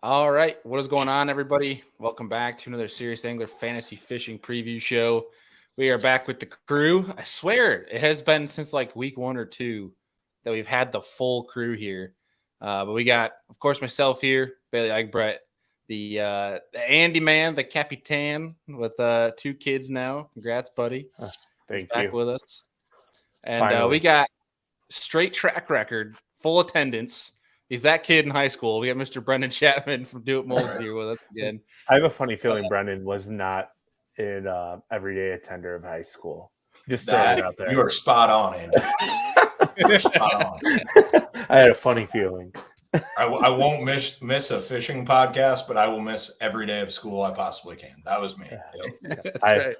All right, what is going on, everybody? Welcome back to another Serious Angler Fantasy Fishing preview show. We are back with the crew. I swear it has been since like week 1 or 2 that we've had the full crew here. But we got, of course, myself here, Bailey Egbrett, the Andy man, the Capitan with 2 kids now. Congrats, buddy. Thank He's back you. with us. And we got straight track record, full attendance. He's that kid in high school. We got Mr. Brendan Chapman from Do It Molds here with us again. I have a funny feeling Brendan was not an everyday attender of high school. Just throwing it out there. You are spot on, Andy. You're spot on. I had a funny feeling. I won't miss a fishing podcast, but I will miss every day of school I possibly can. That was me. Yep.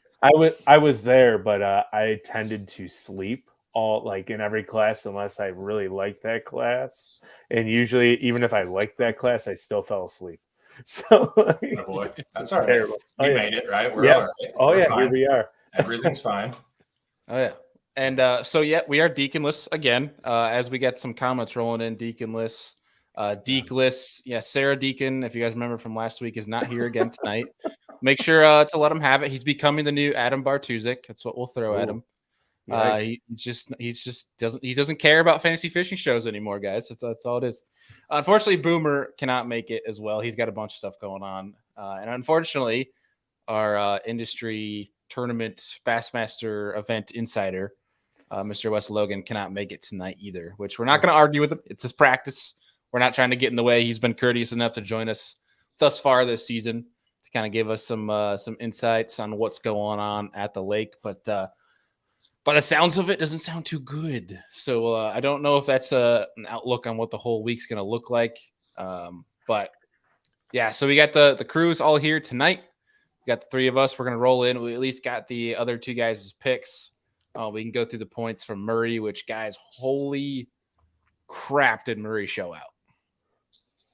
I was there, but I tended to sleep in every class unless I really liked that class. And usually, even if I liked that class, I still fell asleep. So, oh boy, that's all right. Terrible. We made it, right? We're all right. We're fine. Here we are. Everything's fine. Oh yeah. And we are Deaconless again. As we get some comments rolling in, Deaconless. Deaconless, Sarah Deacon, if you guys remember from last week, is not here again tonight. Make sure to let him have it. He's becoming the new Adam Bartuzik. That's what we'll throw at him. He doesn't care about fantasy fishing shows anymore, guys. That's all it is. Unfortunately, Boomer cannot make it as well. He's got a bunch of stuff going on, and unfortunately, our industry tournament Bassmaster event insider, Mr. Wes Logan, cannot make it tonight either. Which we're not going to argue with him. It's his practice. We're not trying to get in the way. He's been courteous enough to join us thus far this season to kind of give us some insights on what's going on at the lake, but. By the sounds of it, doesn't sound too good. So I don't know if that's an outlook on what the whole week's going to look like. But yeah, so we got the crews all here tonight. We got the 3 of us. We're going to roll in. We at least got the other 2 guys' picks. We can go through the points from Murray, which, guys, holy crap, did Murray show out.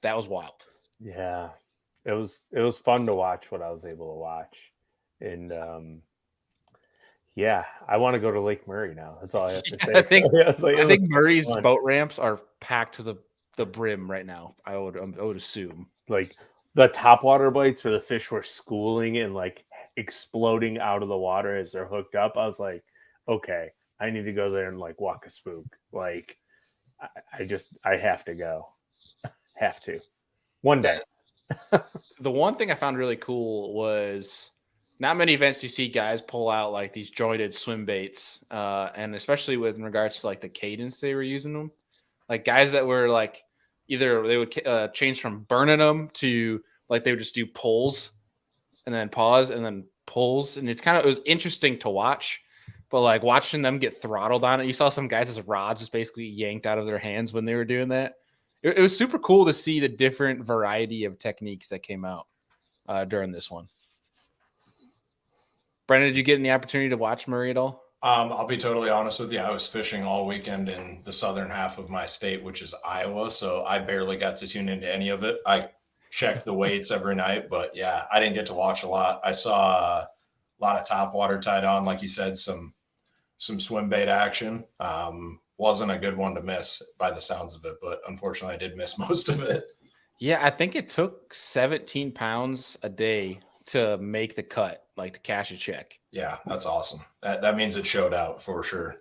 That was wild. Yeah, it was fun to watch what I was able to watch. And yeah, I want to go to Lake Murray now. That's all I have to say. I think Murray's boat ramps are packed to the brim right now. I would assume. Like the topwater bites where the fish were schooling and like exploding out of the water as they're hooked up. I was like, okay, I need to go there and like walk a spook. Like I have to go. Have to. One day. The one thing I found really cool was not many events you see guys pull out like these jointed swim baits, and especially in regards to like the cadence they were using them. Like guys that were like either they would change from burning them to like they would just do pulls and then pause and then pulls, and it was interesting to watch. But like watching them get throttled on it, you saw some guys' rods just basically yanked out of their hands when they were doing that. It was super cool to see the different variety of techniques that came out during this one. Brendan, did you get any opportunity to watch Murray at all? I'll be totally honest with you. I was fishing all weekend in the southern half of my state, which is Iowa, so I barely got to tune into any of it. I checked the weights every night, but yeah, I didn't get to watch a lot. I saw a lot of topwater tied on, like you said, some swim bait action. Wasn't a good one to miss by the sounds of it, but unfortunately I did miss most of it. Yeah, I think it took 17 pounds a day to make the cut, like to cash a check. Yeah, that's awesome. That means it showed out for sure.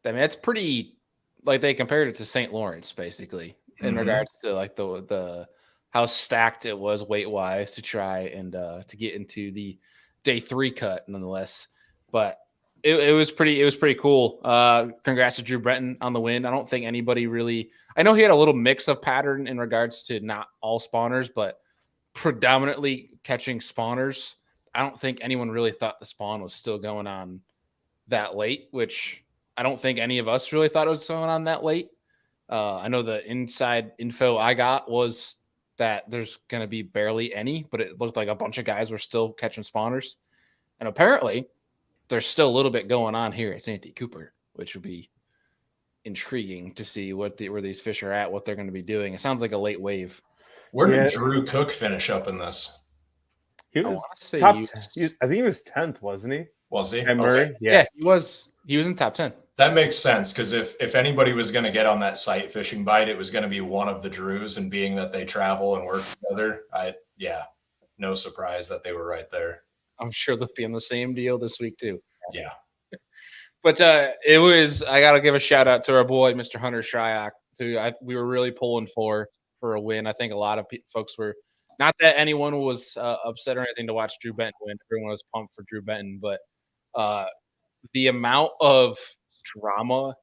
I mean, that's pretty, like they compared it to St. Lawrence basically in regards to like the how stacked it was weight wise to try and to get into the day 3 cut nonetheless. But it was pretty cool. Congrats to Drew Brenton on the win. I don't think anybody really, I know he had a little mix of pattern in regards to not all spawners, but predominantly catching spawners. I don't think anyone really thought the spawn was still going on that late, which I don't think any of us really thought it was going on that late. I know the inside info I got was that there's going to be barely any, but it looked like a bunch of guys were still catching spawners. And apparently there's still a little bit going on here at Santee Cooper, which would be intriguing to see where these fish are at, what they're going to be doing. It sounds like a late wave. Where did Drew Cook finish up in this? He was top 10. I think he was 10th, wasn't he? Was he? Okay. Yeah, he was in top 10. That makes sense, because if anybody was going to get on that sight fishing bite, it was going to be one of the Drews, and being that they travel and work together, no surprise that they were right there. I'm sure they'll be on the same deal this week too. Yeah. But I got to give a shout out to our boy, Mr. Hunter Shryock, who we were really pulling for a win. I think a lot of folks were, not that anyone was upset or anything to watch Drew Benton win. Everyone was pumped for Drew Benton, but the amount of drama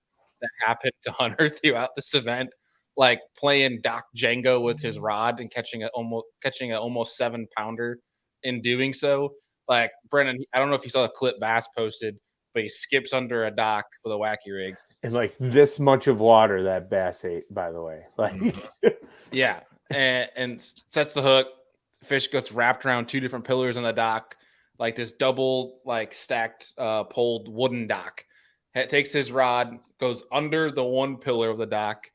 that happened to Hunter throughout this event, like playing Doc Django with his rod and catching an almost 7-pounder in doing so. Like Brennan, I don't know if you saw the clip Bass posted, but he skips under a dock with a wacky rig. And like this much of water that bass ate, by the way. Like yeah. And sets the hook. The fish gets wrapped around 2 different pillars on the dock, like this double like stacked poled wooden dock. It takes his rod, goes under the one pillar of the dock,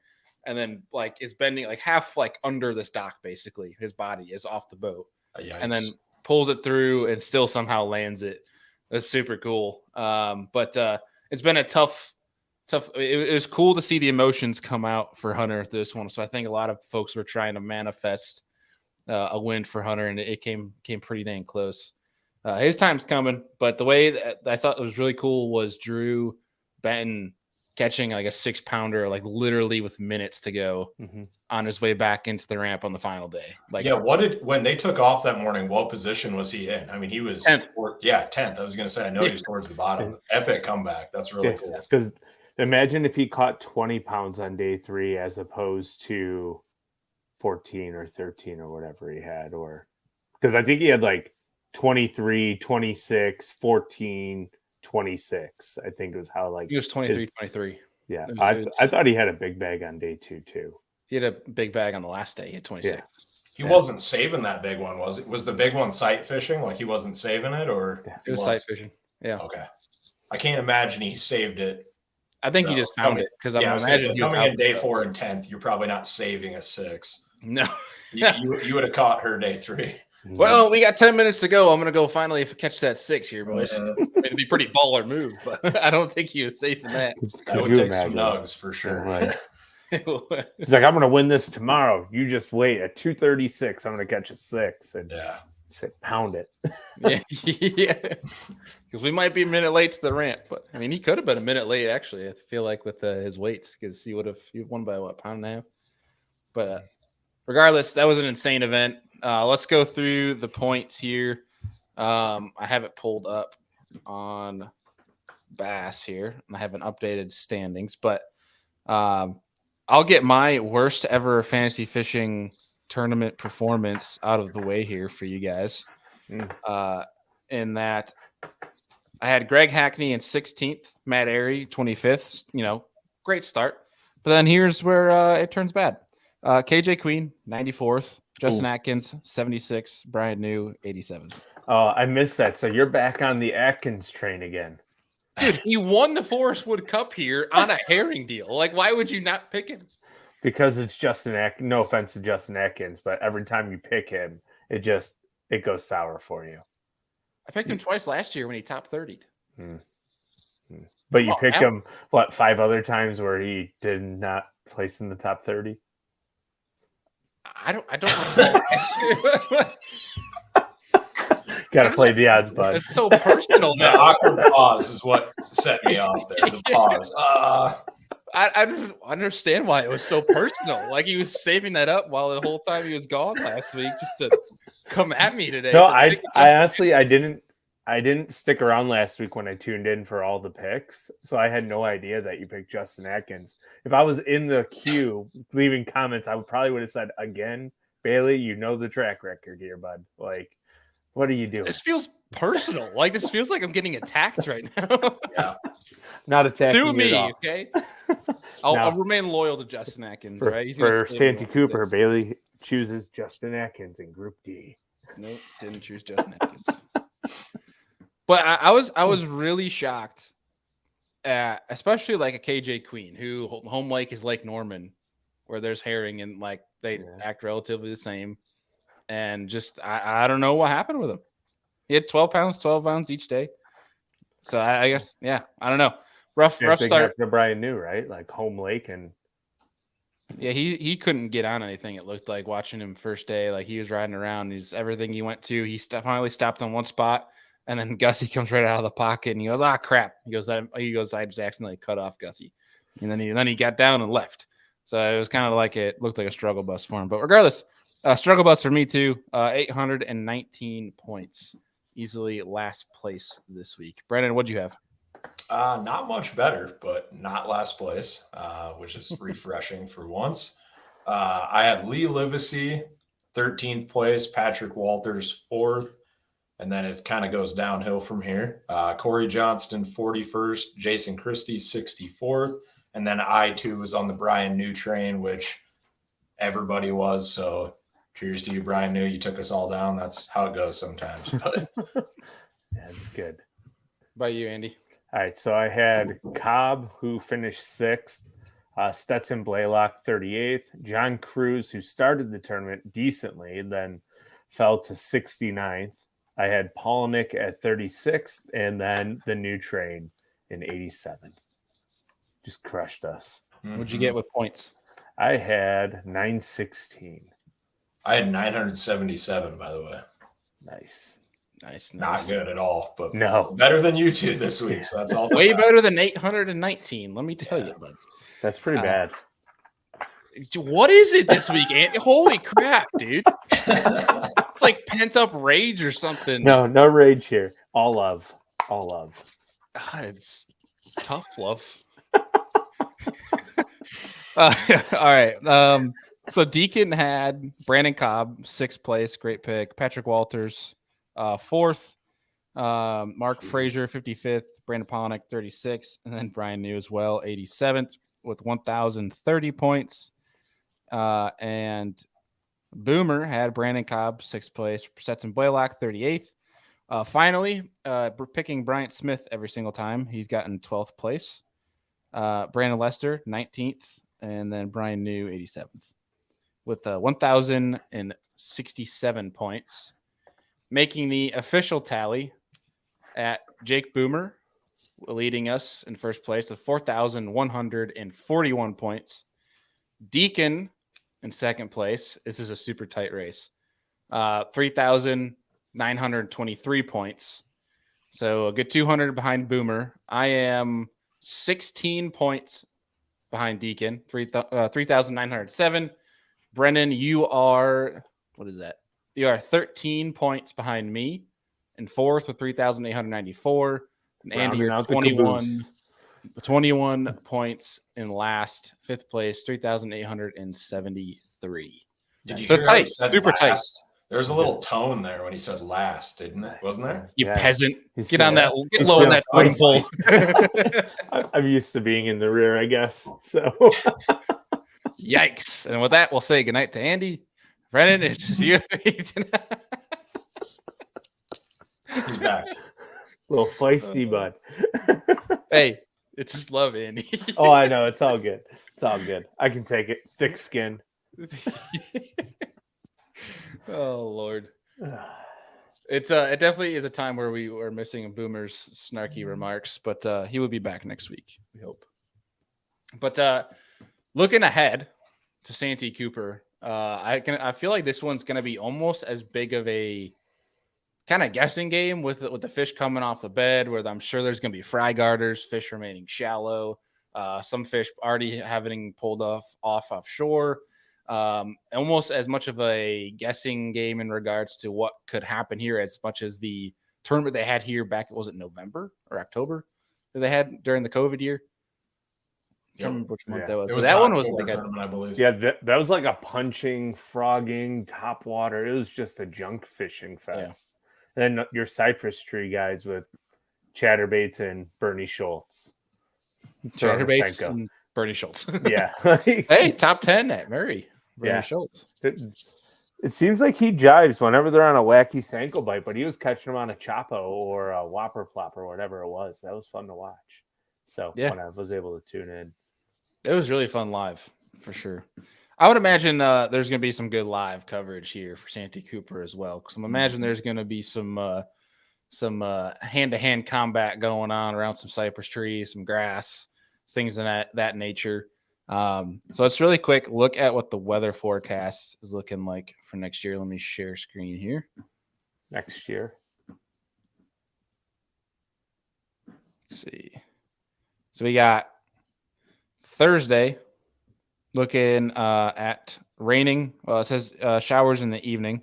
and then like is bending like half like under this dock, basically. His body is off the boat. And then pulls it through and still somehow lands it. That's super cool. But it's been a tough. It was cool to see the emotions come out for Hunter this one. So I think a lot of folks were trying to manifest a win for Hunter, and it came pretty dang close. His time's coming, but the way that I thought it was really cool was Drew Benton catching like a 6-pounder, like literally with minutes to go on his way back into the ramp on the final day. Like, yeah, when they took off that morning, what position was he in? I mean, he was 10th. 10th. I was going to say, I know he was towards the bottom. Epic comeback. That's really cool. Because imagine if he caught 20 pounds on day 3 as opposed to 14 or 13 or whatever he had, or because I think he had like 23, 26, 14, 26. I think it was how like he was 23, 23. Yeah. I thought he had a big bag on day 2 too. He had a big bag on the last day. He had 26. Yeah. He wasn't saving that big one, was it? Was the big one sight fishing? Like he wasn't saving it, or it was sight fishing? Yeah. Okay. I can't imagine he saved it. I think he just found it because I'm imagining coming in day 4 and 10th, you're probably not saving a 6. No. you would have caught her day 3. Well, we got 10 minutes to go. I'm going to go finally catch that 6 here, boys. It'd be a pretty baller move, but I don't think he was safe in that. That would take some nugs for sure. Right. He's like, I'm going to win this tomorrow. You just wait. At 2:36, I'm going to catch a 6. And say, pound it. Yeah. Because we might be a minute late to the ramp. But, I mean, he could have been a minute late, actually, I feel like, with his weights, because he won by, what, pound and a half? But regardless, that was an insane event. Let's go through the points here. I have it pulled up on Bass here. I haven't updated standings, but I'll get my worst ever fantasy fishing tournament performance out of the way here for you guys. In that I had Greg Hackney in 16th, Matt Erie 25th. Great start. But then here's where it turns bad. KJ Queen 94th. Justin Atkins, 76. Brian New, 87. Oh, I missed that. So you're back on the Atkins train again. Dude, he won the Forest Wood Cup here on a herring deal. Like, why would you not pick him? Because it's Justin Atkins. No offense to Justin Atkins, but every time you pick him, it goes sour for you. I picked him twice last year when he top 30'd. But you picked him, 5 other times where he did not place in the top 30? I don't know. Got to play the odds, bud. It's so personal. The awkward pause is what set me off there. The pause. I don't understand why it was so personal. Like he was saving that up while the whole time he was gone last week just to come at me today. No, I honestly I didn't stick around last week when I tuned in for all the picks, so I had no idea that you picked Justin Atkins. If I was in the queue leaving comments, I probably would have said, again, Bailey, you know the track record here, bud. Like, what are you doing? This feels personal. Like this feels like I'm getting attacked right now. Yeah. Not attacking to me, okay? I'll remain loyal to Justin Atkins, right? For Santee Cooper, Bailey chooses Justin Atkins in Group D. Nope, didn't choose Justin Atkins. But I was really shocked at, especially like a KJ Queen, who home lake is Lake Norman, where there's herring and like they act relatively the same. And just I don't know what happened with him. He had 12 pounds each day. So I guess, I don't know. rough Same thing start. happened to Brian New, right? Like home lake, and Yeah, he couldn't get on anything. It looked like watching him first day. Like he was riding around. He's everything he went to. He finally stopped on one spot, and then Gussie comes right out of the pocket, and he goes, "Ah, crap!" He goes, "I just accidentally cut off Gussie," and then he got down and left. So it was kind of like it looked like a struggle bus for him. But regardless, struggle bus for me too. 819 points, easily last place this week. Brennan, what'd you have? Not much better, but not last place, which is refreshing for once. I had Lee Livesey, 13th place, Patrick Walters, 4th, and then it kind of goes downhill from here. Corey Johnston, 41st, Jason Christie, 64th, and then I, too, was on the Brian New train, which everybody was, so cheers to you, Brian New. You took us all down. That's how it goes sometimes. But that's good. By you, Andy. All right, so I had Cobb, who finished 6th, Stetson Blaylock, 38th, John Cruz, who started the tournament decently and then fell to 69th. I had Polnick at 36th, and then the new train in 87th. Just crushed us. What'd you get with points? I had 916. I had 977, by the way. Nice. Not good at all, but no, better than you two this week. So that's all. Way better than 819. Let me tell you, bud. That's pretty bad. What is it this week, Andy? Holy crap, dude! It's like pent up rage or something. No rage here. All love. God, it's tough love. All right. So Deacon had Brandon Cobb, 6th place, great pick. Patrick Walters, 4th. Mark Frazier, 55th. Brandon Polnick, 36th. And then Brian New as well, 87th with 1,030 points. And Boomer had Brandon Cobb, 6th place. Stetson Blaylock, 38th. Finally, picking Bryant Smith every single time. He's gotten 12th place. Brandon Lester, 19th. And then Brian New, 87th. With 1,067 points. Making the official tally at Jake Boomer, leading us in first place with 4,141 points. Deacon in second place. This is a super tight race. 3,923 points. So a good 200 behind Boomer. I am 16 points behind Deacon, 3,907. Brennan, you are, what is that? You are 13 points behind me in 4th with 3,894. And Andy, you're 21 points in last, 5th place, 3,873. Did you so hear tight, how he said super last? tight. There was a little tone there when he said last, didn't it? Wasn't there? You peasant. Get on that. Get low in that spoonful. I'm used to being in the rear, I guess. So, yikes. And with that, we'll say goodnight to Andy. Brennan, it's just you. He's back. A little feisty, bud. Hey, it's just love, Andy. Oh, I know. It's all good. It's all good. I can take it. Thick skin. Oh, Lord. It definitely is a time where we are missing Boomer's snarky remarks, but he will be back next week, we hope. But looking ahead to Santee Cooper, I feel like this one's going to be almost as big of a kind of guessing game with the fish coming off the bed, where I'm sure there's going to be fry garters, fish remaining shallow, some fish already having pulled offshore. Almost as much of a guessing game in regards to what could happen here, as much as the tournament they had here back, was it November or October that they had during the COVID year? I can't remember which month that was. That one was like tournament, I believe. Yeah, that was like a punching, frogging, top water. It was just a junk fishing fest. Yeah. And then your cypress tree guys with chatterbaits and Bernie Schultz. Chatterbaits and Bernie Schultz. Yeah. Hey, top 10 at Murray. Bernie Schultz. It seems like he jives whenever they're on a wacky Senko bite, but he was catching them on a Chapo or a Whopper Plop or whatever it was. That was fun to watch. So when I was able to tune in. It was really fun live, for sure. I would imagine there's going to be some good live coverage here for Santee Cooper as well, because I'm imagining there's going to be some some hand-to-hand combat going on around some cypress trees, some grass, things of that nature. So let's really quick look at what the weather forecast is looking like for next year. Let me share screen here. Next year. Let's see. So we got Thursday looking at raining. Well, it says showers in the evening,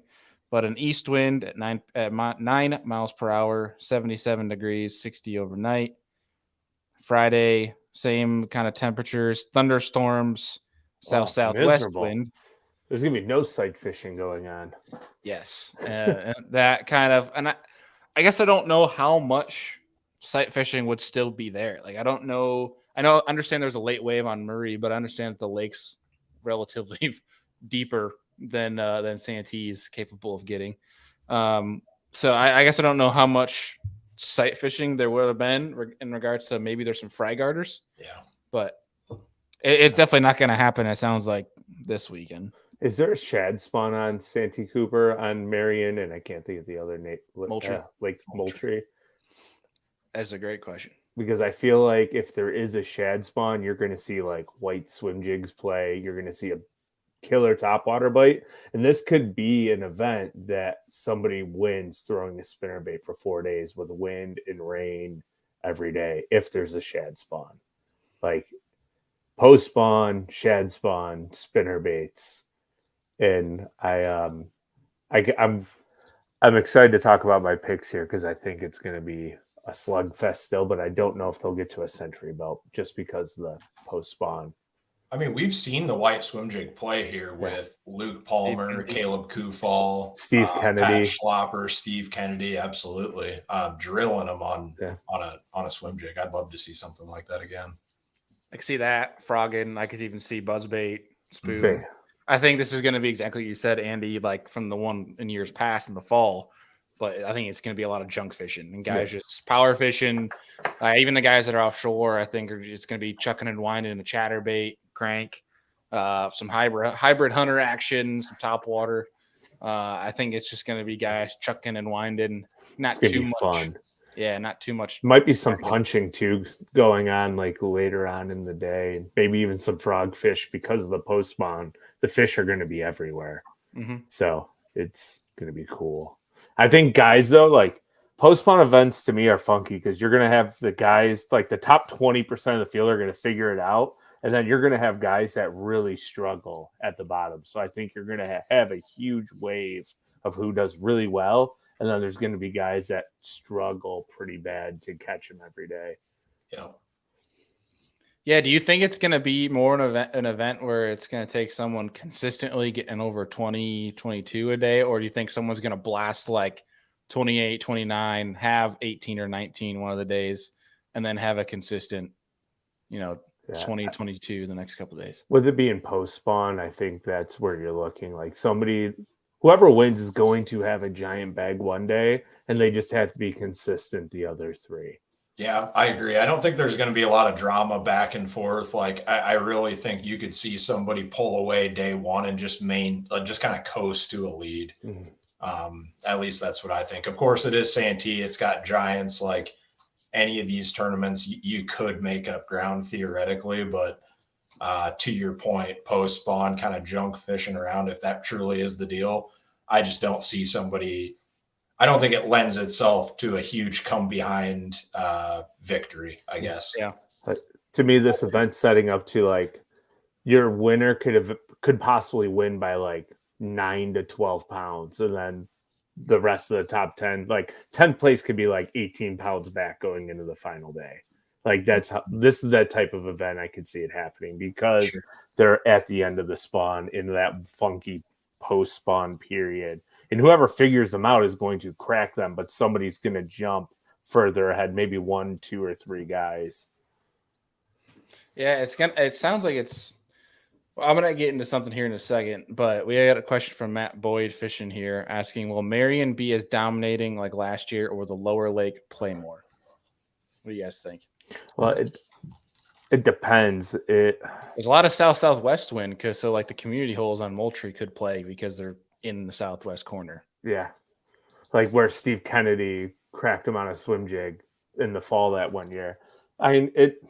but an east wind at 9 miles per hour, 77 degrees, 60 overnight. Friday, same kind of temperatures, thunderstorms, southwest wind. There's gonna be no sight fishing going on. Yes, and that kind of, and I guess I don't know how much sight fishing would still be there. Like I don't know. I understand there's a late wave on Murray, but I understand that the lake's relatively deeper than Santee's capable of getting. So I guess I don't know how much sight fishing there would have been in regards to maybe there's some fry garters. Yeah, but it's definitely not going to happen. It sounds like this weekend. Is there a shad spawn on Santee Cooper on Marion? And I can't think of the other name. Lake Moultrie. That's a great question. Because I feel like if there is a shad spawn, you're going to see like white swim jigs play. You're going to see a killer topwater bite. And this could be an event that somebody wins throwing a spinnerbait for 4 days with wind and rain every day if there's a shad spawn. Like post spawn, shad spawn, spinnerbaits. And I'm excited to talk about my picks here because I think it's going to be a slugfest still, but I don't know if they'll get to a century belt just because of the post spawn. I mean, we've seen the white swim jig play here with Luke Palmer, Caleb Kufall, Steve Kennedy, Pat Schlopper, Steve Kennedy. Absolutely, drilling them on a swim jig. I'd love to see something like that again. I can see that frogging. I could even see buzzbait, spoon. Okay. I think this is going to be exactly what you said, Andy, like from the one in years past in the fall. But I think it's going to be a lot of junk fishing and guys just power fishing. Even the guys that are offshore, I think, are just going to be chucking and winding in a chatterbait, crank, some hybrid hunter action, some top water. I think it's just going to be guys chucking and winding. Not too much fun. Yeah, not too much. Might be some punching too going on like later on in the day. Maybe even some frog fish because of the post spawn. The fish are going to be everywhere. Mm-hmm. So it's going to be cool. I think guys though, like post spawn events to me are funky because you're going to have the guys like the top 20% of the field are going to figure it out. And then you're going to have guys that really struggle at the bottom. So I think you're going to have a huge wave of who does really well. And then there's going to be guys that struggle pretty bad to catch them every day. Yeah. Yeah. Do you think it's going to be more an event where it's going to take someone consistently getting over 20, 22 a day? Or do you think someone's going to blast like 28, 29, have 18 or 19 one of the days, and then have a consistent, 20, 22 the next couple of days? With it being post spawn, I think that's where you're looking. Like whoever wins is going to have a giant bag one day, and they just have to be consistent the other three. Yeah, I agree. I don't think there's going to be a lot of drama back and forth. Like I really think you could see somebody pull away day one and just kind of coast to a lead. Mm-hmm. At least that's what I think. Of course, it is Santee. It's got giants. Like any of these tournaments, you could make up ground theoretically, but to your point, post spawn kind of junk fishing around. If that truly is the deal, I just don't see somebody. I don't think it lends itself to a huge come behind victory, I guess. Yeah. To me, this event's setting up to like your winner could possibly win by like 9 to 12 pounds. And then the rest of the top 10, like 10th place could be like 18 pounds back going into the final day. Like this is that type of event I could see it happening because they're at the end of the spawn in that funky post spawn period. And whoever figures them out is going to crack them, but somebody's going to jump further ahead, maybe 1, 2, or 3 guys. Yeah, it sounds like it's. Well, I'm gonna get into something here in a second, but we had a question from Matt Boyd Fishing here asking, will Marion be as dominating like last year, or will the lower lake play more? What do you guys think? Well, it depends. There's a lot of southwest wind so like the community holes on Moultrie could play because they're in the southwest corner. Yeah. Like where Steve Kennedy cracked them on a swim jig in the fall that one year. I mean, it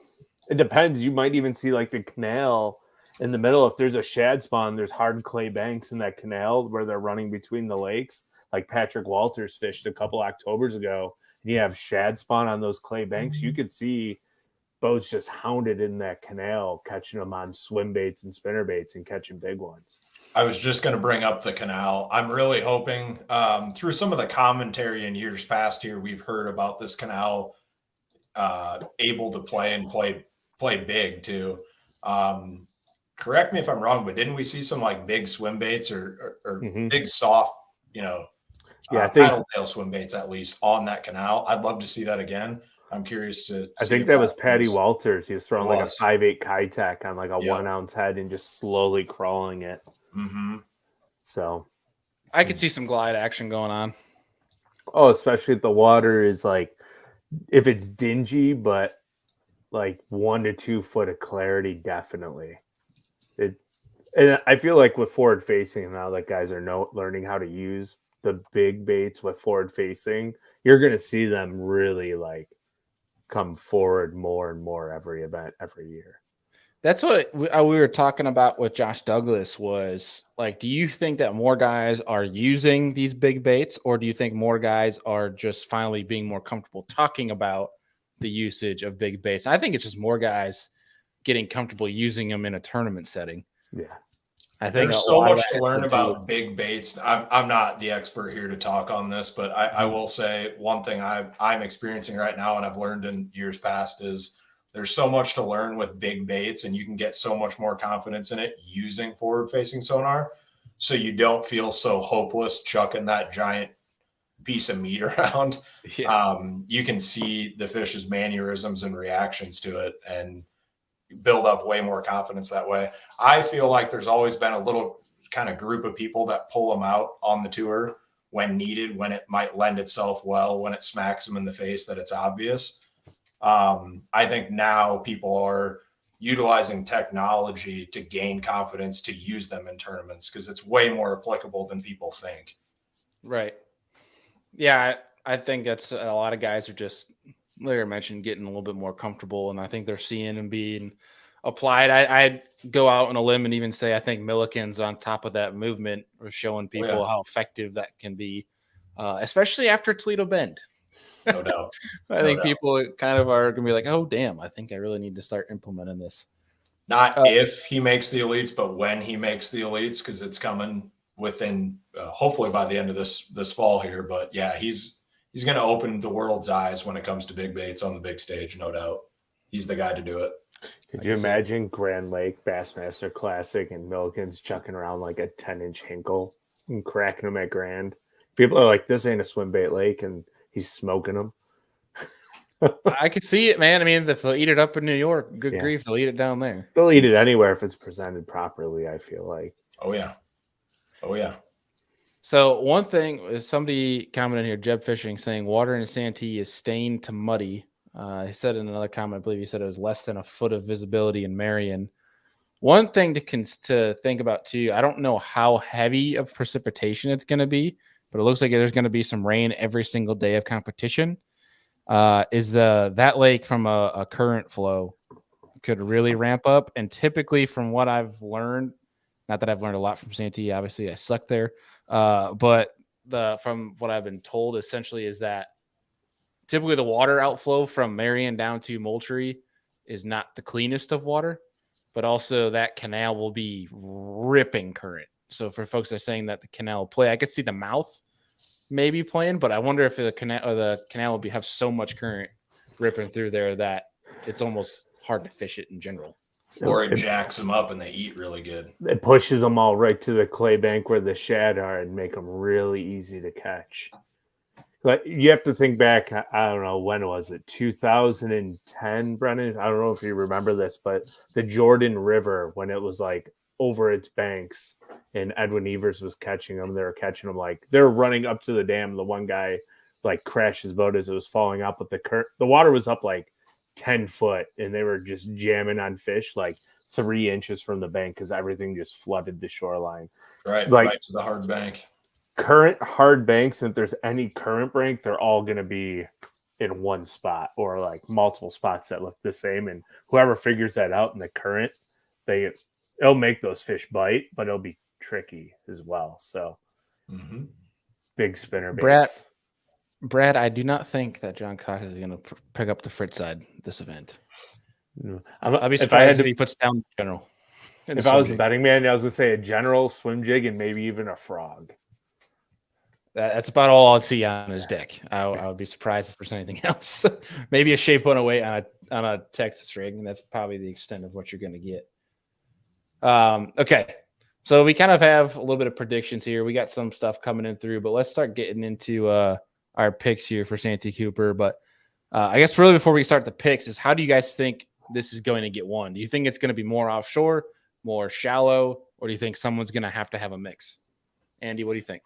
depends. You might even see like the canal in the middle. If there's a shad spawn, there's hard clay banks in that canal where they're running between the lakes. Like Patrick Walters fished a couple Octobers ago, and you have shad spawn on those clay banks. You could see boats just hounded in that canal, catching them on swim baits and spinner baits and catching big ones. I was just going to bring up the canal. I'm really hoping through some of the commentary in years past here, we've heard about this canal able to play big too. Correct me if I'm wrong, but didn't we see some like big swim baits or big soft, paddle tail swim baits at least on that canal? I'd love to see that again. I'm curious to. I think that was Patty Walters. He was throwing like a 5/8 Kitech on like a 1 ounce head and just slowly crawling it. Mm-hmm. So I could see some glide action going on. Oh, especially if the water is like, if it's dingy, but like 1 to 2 foot of clarity, definitely. And I feel like with forward facing now that guys are learning how to use the big baits with forward facing, you're going to see them really like come forward more and more every event every year. That's what we were talking about with Josh Douglas was like, do you think that more guys are using these big baits, or do you think more guys are just finally being more comfortable talking about the usage of big baits? I think it's just more guys getting comfortable using them in a tournament setting. Yeah. I think there's so much to learn about big baits. I'm not the expert here to talk on this, but I will say one thing I'm experiencing right now and I've learned in years past is there's so much to learn with big baits, and you can get so much more confidence in it using forward-facing sonar, so you don't feel so hopeless chucking that giant piece of meat around. Yeah. You can see the fish's mannerisms and reactions to it and build up way more confidence that way. I feel like there's always been a little kind of group of people that pull them out on the tour when needed, when it might lend itself well, when it smacks them in the face that it's obvious. I think now people are utilizing technology to gain confidence to use them in tournaments because it's way more applicable than people think. Right. Yeah, I think that's a lot of guys are just, like I mentioned, getting a little bit more comfortable, and I think they're seeing them being applied. I'd go out on a limb and even say I think Milliken's on top of that movement or showing people how effective that can be, especially after Toledo Bend. No doubt. I think people kind of are going to be like, oh, damn, I think I really need to start implementing this. Not if he makes the elites, but when he makes the elites, because it's coming within hopefully by the end of this fall here. But yeah, he's going to open the world's eyes when it comes to big baits on the big stage, no doubt. He's the guy to do it. Could you imagine Grand Lake Bassmaster Classic and Milliken's chucking around like a 10-inch hinkle and cracking them at Grand? People are like, this ain't a swim bait lake, and he's smoking them. I could see it, man. I mean, if they'll eat it up in New York, good grief, they'll eat it down there. They'll eat it anywhere if it's presented properly, I feel like. Oh, yeah. So one thing is somebody commented here, Jeb Fishing, saying water in Santee is stained to muddy. He said in another comment, I believe he said it was less than a foot of visibility in Marion. One thing to think about too, I don't know how heavy of precipitation it's going to be, but it looks like there's going to be some rain every single day of competition. Is that lake from a current flow could really ramp up. And typically from what I've learned, not that I've learned a lot from Santee, obviously I suck there. But from what I've been told essentially is that typically the water outflow from Marion down to Moultrie is not the cleanest of water, but also that canal will be ripping current. So for folks that are saying that the canal will play, I could see the mouth maybe playing, but I wonder if the canal will have so much current ripping through there that it's almost hard to fish it in general. Or it jacks them up and they eat really good. It pushes them all right to the clay bank where the shad are and make them really easy to catch. But you have to think back, I don't know, when was it? 2010, Brennan? I don't know if you remember this, but the Jordan River, when it was like over its banks and Edwin Evers was catching them, they were catching them like they're running up to the dam. The one guy like crashed his boat as it was falling out, but the water was up like 10 foot and they were just jamming on fish like 3 inches from the bank because everything just flooded the shoreline. Right, like, right to the hard bank. current hard banks, and if there's any current bank, they're all going to be in one spot or like multiple spots that look the same. And whoever figures that out in the current, it'll make those fish bite, but it'll be tricky as well. So big spinner baits. Brad, I do not think that John Cox is going to pick up the Fritz side this event. No. I'd be surprised if he puts down the general. If I was a betting man, I was going to say a general, swim jig, and maybe even a frog. That's about all I'd see on his deck. I would be surprised if there's anything else. Maybe a shape 108 on a Texas rig, and that's probably the extent of what you're going to get. Okay, so we kind of have a little bit of predictions here. We got some stuff coming in through, but let's start getting into our picks here for Santee Cooper. But I guess really before we start the picks is how do you guys think this is going to get won? Do you think it's going to be more offshore, more shallow, or do you think someone's going to have a mix? Andy, what do you think?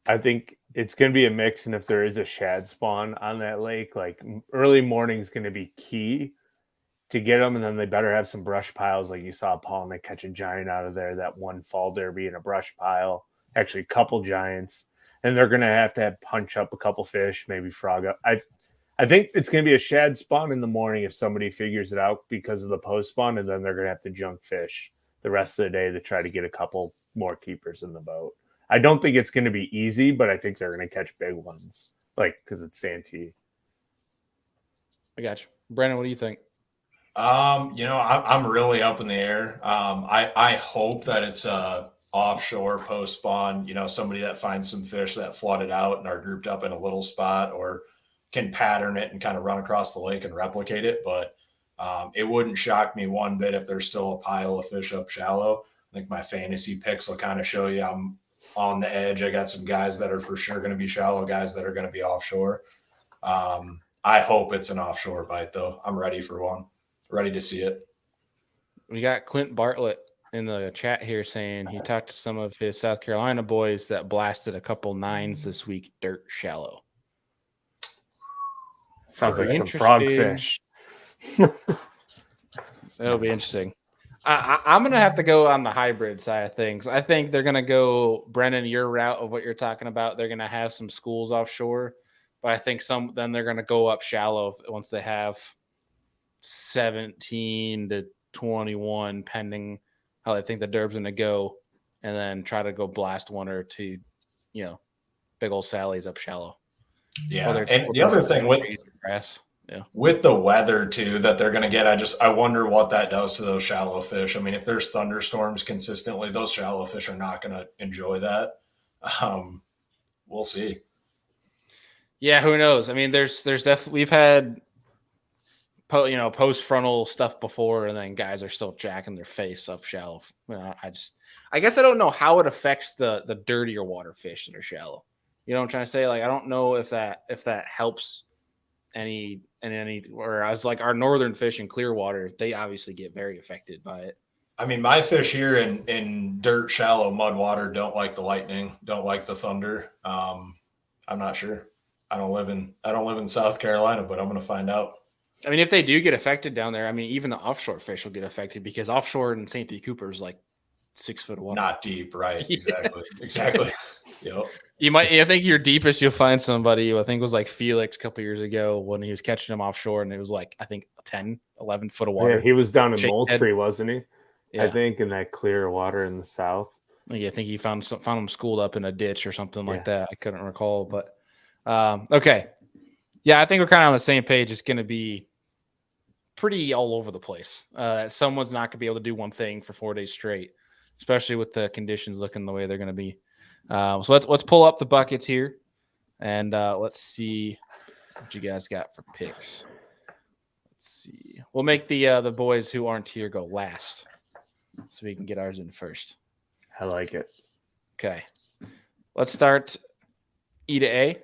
I think it's going to be a mix, and if there is a shad spawn on that lake, like early morning is going to be key to get them, and then they better have some brush piles like you saw Paul and they catch a giant out of there. That one fall derby in a brush pile, actually a couple giants, and they're going to have punch up a couple fish, maybe frog up. I think it's going to be a shad spawn in the morning if somebody figures it out because of the post spawn, and then they're going to have to junk fish the rest of the day to try to get a couple more keepers in the boat. I don't think it's going to be easy, but I think they're going to catch big ones, like because it's Santee. I got you, Brandon. What do you think? I'm really up in the air. I hope that it's a offshore post spawn. Somebody that finds some fish that flooded out and are grouped up in a little spot, or can pattern it and kind of run across the lake and replicate it. But it wouldn't shock me one bit if there's still a pile of fish up shallow. I think my fantasy picks will kind of show you I'm on the edge. I got some guys that are for sure going to be shallow, guys that are going to be offshore. I hope it's an offshore bite, though. I'm ready for one. Ready to see it. We got Clint Bartlett in the chat here saying he talked to some of his South Carolina boys that blasted a couple 9s this week, dirt shallow. Sounds like some frogfish. That'll be interesting. I'm going to have to go on the hybrid side of things. I think they're going to go, Brennan, your route of what you're talking about. They're going to have some schools offshore, but I think then they're going to go up shallow once they have 17 to 21, pending how they think the derb's going to go, and then try to go blast one or two, big old Sallies up shallow. Yeah. And the other thing with grass. Yeah. With the weather too that they're going to get, I wonder what that does to those shallow fish. I mean, if there's thunderstorms consistently, those shallow fish are not going to enjoy that. We'll see. Yeah, who knows? I mean, there's definitely, we've had post frontal stuff before, and then guys are still jacking their face up shallow. I guess I don't know how it affects the dirtier water fish that are shallow. You know what I'm trying to say? Like, I don't know if that helps any, or I was like, our northern fish in clear water, they obviously get very affected by it. I mean, my fish here in dirt, shallow, mud water don't like the lightning, don't like the thunder. I'm not sure. I don't live in South Carolina, but I'm going to find out. I mean, if they do get affected down there, I mean, even the offshore fish will get affected because offshore in Santee Cooper is like 6 foot of water. Not deep, right? Exactly. Exactly. Yep. I think your deepest you'll find somebody, I think it was like Felix a couple years ago when he was catching them offshore, and it was like, I think 10, 11 foot of water. Yeah, he was down in Moultrie, wasn't he? Yeah. I think in that clear water in the south. Yeah, I think he found him schooled up in a ditch or something like that. I couldn't recall, but okay. Yeah, I think we're kind of on the same page. It's going to be pretty all over the place. Someone's not going to be able to do one thing for 4 days straight, especially with the conditions looking the way they're going to be. So let's pull up the buckets here, and let's see what you guys got for picks. Let's see. We'll make the boys who aren't here go last, so we can get ours in first. I like it. Okay, let's start E to A.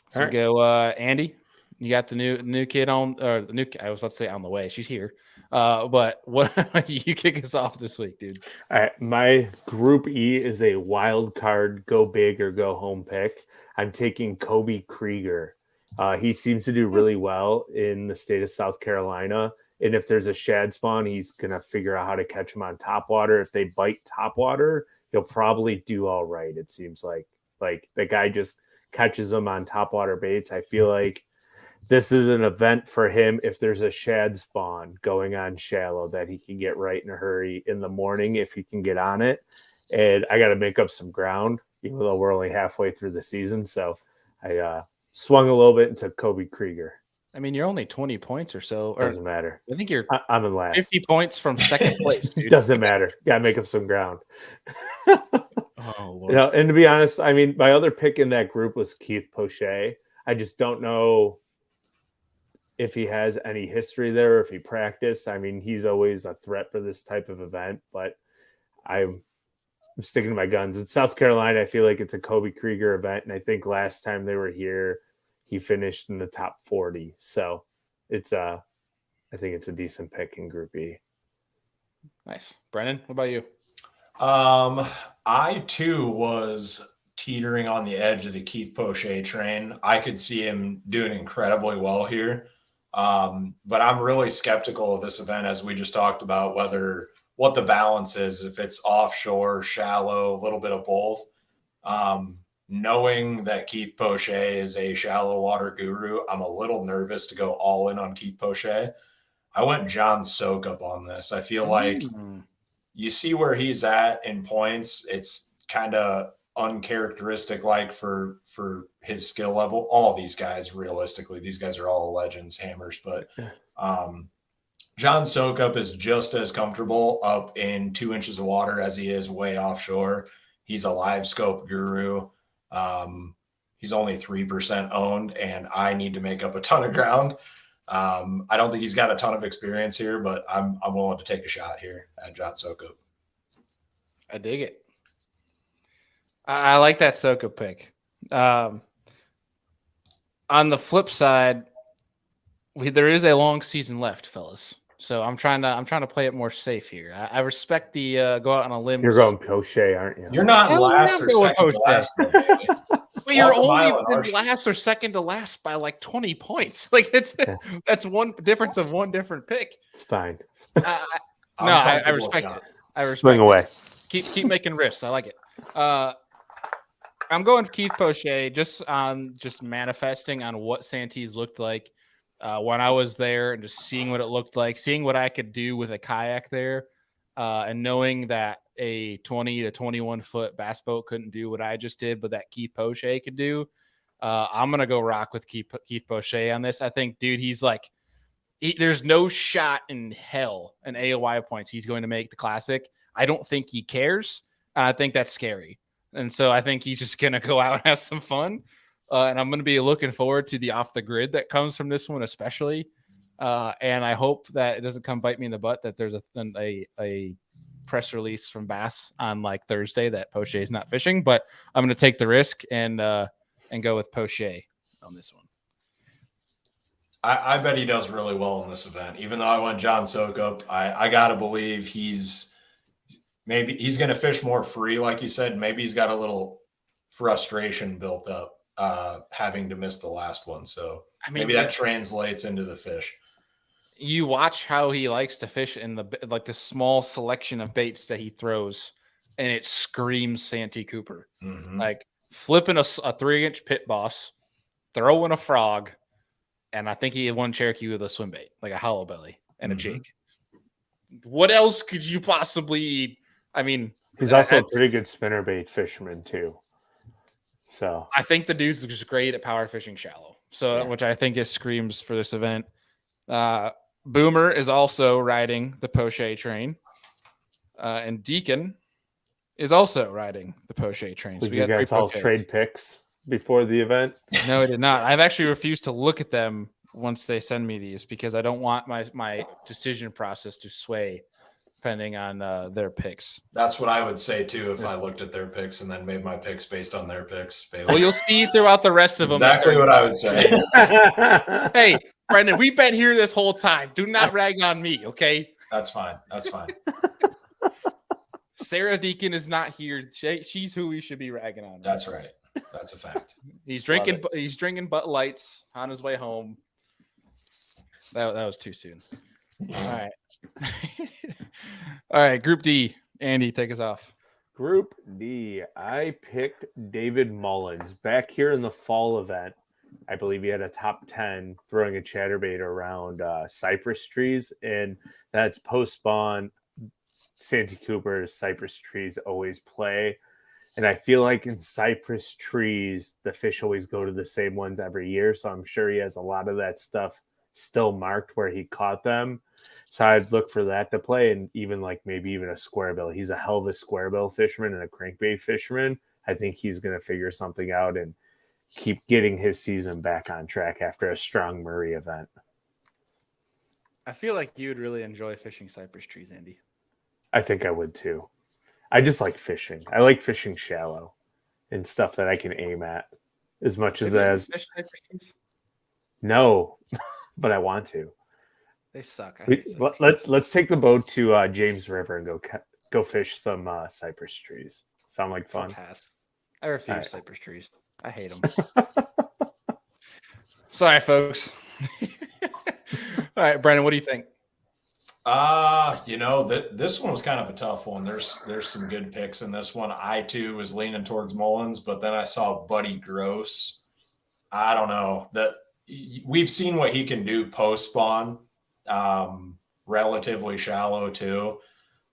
So right. Go, Andy. You got the new kid on, or the new. I was about to say on the way. She's here. But what you kick us off this week, dude? All right, my Group E is a wild card, go big or go home pick. I'm taking Kobe Krieger. He seems to do really well in the state of South Carolina. And if there's a shad spawn, he's gonna figure out how to catch them on topwater. If they bite topwater, he'll probably do all right. It seems like the guy just catches them on topwater baits. I feel like this is an event for him if there's a shad spawn going on shallow that he can get right in a hurry in the morning if he can get on it. And I got to make up some ground, even though we're only halfway through the season. So I swung a little bit and took Kobe Krieger. I mean, you're only 20 points or so. Doesn't matter. I think you're I'm in last. 50 points from second place, dude. Doesn't matter. Got to make up some ground. Oh, Lord. You know, and to be honest, I mean, my other pick in that group was Keith Poche. I just don't know if he has any history there, if he practiced. I mean, he's always a threat for this type of event, but I'm sticking to my guns. In South Carolina, I feel like it's a Kobe Krieger event, and I think last time they were here, he finished in the top 40. So it's I think it's a decent pick in Group E. Nice. Brennan, what about you? I too was teetering on the edge of the Keith Poche train. I could see him doing incredibly well here. But I'm really skeptical of this event, as we just talked about, what the balance is, if it's offshore, shallow, a little bit of both. Knowing that Keith Poche is a shallow water guru, I'm a little nervous to go all in on Keith Poche. I went John Sokup on this. I feel like you see where he's at in points. It's kind of uncharacteristic like for his skill level. All these guys, realistically, these guys are all legends, hammers, but John Sokup is just as comfortable up in 2 inches of water as he is way offshore. He's a live scope guru. He's only 3% owned, and I need to make up a ton of ground. I don't think he's got a ton of experience here, but I'm willing to take a shot here at John Sokup. I dig it. I like that Sokup pick. On the flip side, there is a long season left, fellas. So I'm trying to play it more safe here. I respect the go out on a limb. You're going Poche, aren't you? You're not last or second to last, though, baby. But you're only last or second to last by like 20 points. Like that's one difference of one different pick. It's fine. I respect it. I respect Swing away. Keep making risks. I like it. I'm going Keith Poche just manifesting on what Santee's looked like when I was there and just seeing what it looked like, seeing what I could do with a kayak there, and knowing that a 20 to 21 foot bass boat couldn't do what I just did, but that Keith Poche could do. I'm going to go rock with Keith Poche on this. I think, dude, he's like, there's no shot in hell in AOY points he's going to make the classic. I don't think he cares, and I think that's scary. And so I think he's just going to go out and have some fun. And I'm going to be looking forward to the off the grid that comes from this one, especially. And I hope that it doesn't come bite me in the butt that there's a press release from Bass on like Thursday that Poche is not fishing, but I'm going to take the risk and go with Poche on this one. I bet he does really well in this event. Even though I went John Sokup, I got to believe he's going to fish more free, like you said. Maybe he's got a little frustration built up having to miss the last one. So maybe that translates into the fish. You watch how he likes to fish in the small selection of baits that he throws, and it screams Santee Cooper. Mm-hmm. Like flipping a 3-inch pit boss, throwing a frog, and I think he had one Cherokee with a swim bait, like a hollow belly and a jig. What else could you possibly eat? I mean, he's also a pretty good spinnerbait fisherman too. So I think the dude's just great at power fishing shallow. So which I think screams for this event. Boomer is also riding the Poche train, and Deacon is also riding the Poche train. Did you guys all trade picks before the event? No, I did not. I've actually refused to look at them once they send me these because I don't want my decision process to sway depending on their picks. That's what I would say too if I looked at their picks and then made my picks based on their picks. Bailey. Well, you'll see throughout the rest of them. Exactly what I would say. Hey, Brendan, we've been here this whole time. Do not rag on me, okay? That's fine. That's fine. Sarah Deacon is not here. She's who we should be ragging on. That's right. That's a fact. He's drinking Bud Lights on his way home. That was too soon. All right. All right, Group D. Andy, take us off. Group D, I picked David Mullins back here in the fall event. I believe he had a top 10 throwing a chatterbait around cypress trees, and that's post spawn. Santee Cooper's cypress trees always play. And I feel like in cypress trees, the fish always go to the same ones every year. So I'm sure he has a lot of that stuff still marked where he caught them. So I'd look for that to play, and even like maybe even a square bill. He's a hell of a square bill fisherman and a crankbait fisherman. I think he's going to figure something out and keep getting his season back on track after a strong Murray event. I feel like you would really enjoy fishing cypress trees, Andy. I think I would too. I just like fishing. I like fishing shallow and stuff that I can aim at as much as Fish cypress trees? No, but I want to. They suck. I hate cypress trees. Let's take the boat to James River and go fish some cypress trees. Sound like fun? Pass. I refuse right. cypress trees. I hate them. Sorry, folks. All right, Brandon, what do you think? This one was kind of a tough one. There's some good picks in this one. I too was leaning towards Mullins, but then I saw Buddy Gross. I don't know that we've seen what he can do post spawn, relatively shallow too.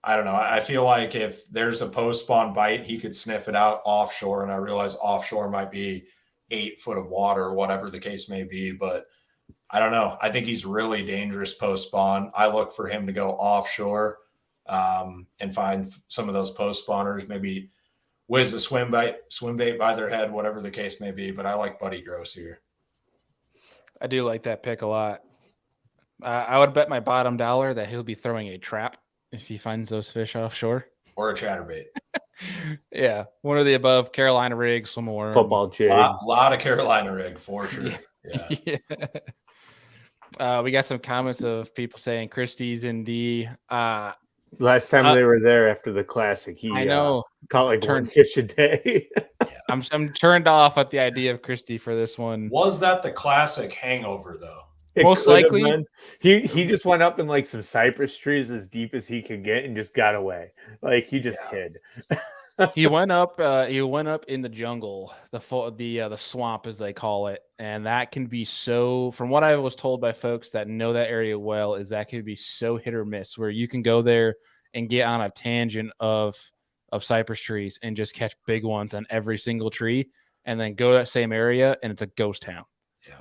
I don't know. I feel like if there's a post spawn bite, he could sniff it out offshore. And I realize offshore might be 8 foot of water or whatever the case may be, but I don't know. I think he's really dangerous post spawn. I look for him to go offshore and find some of those post spawners, maybe whiz the swim bait by their head, whatever the case may be. But I like Buddy Gross here. I do like that pick a lot. I would bet my bottom dollar that he'll be throwing a trap if he finds those fish offshore. Or a chatterbait. Yeah, one or the above. Carolina rig, swim worm, football jig. Lot of Carolina rig for sure. Yeah. We got some comments of people saying Christie's in D. Last time they were there after the classic, he I know caught like one fish a day. I'm turned off at the idea of Christie for this one. Was that the classic hangover though? Most likely. He just went up in like some cypress trees as deep as he could get and just got away. Like he just hid. He went up in the jungle, the swamp as they call it, and that can be so. From what I was told by folks that know that area well, is that could be so hit or miss, where you can go there and get on a tangent of cypress trees and just catch big ones on every single tree, and then go to that same area and it's a ghost town. Yeah.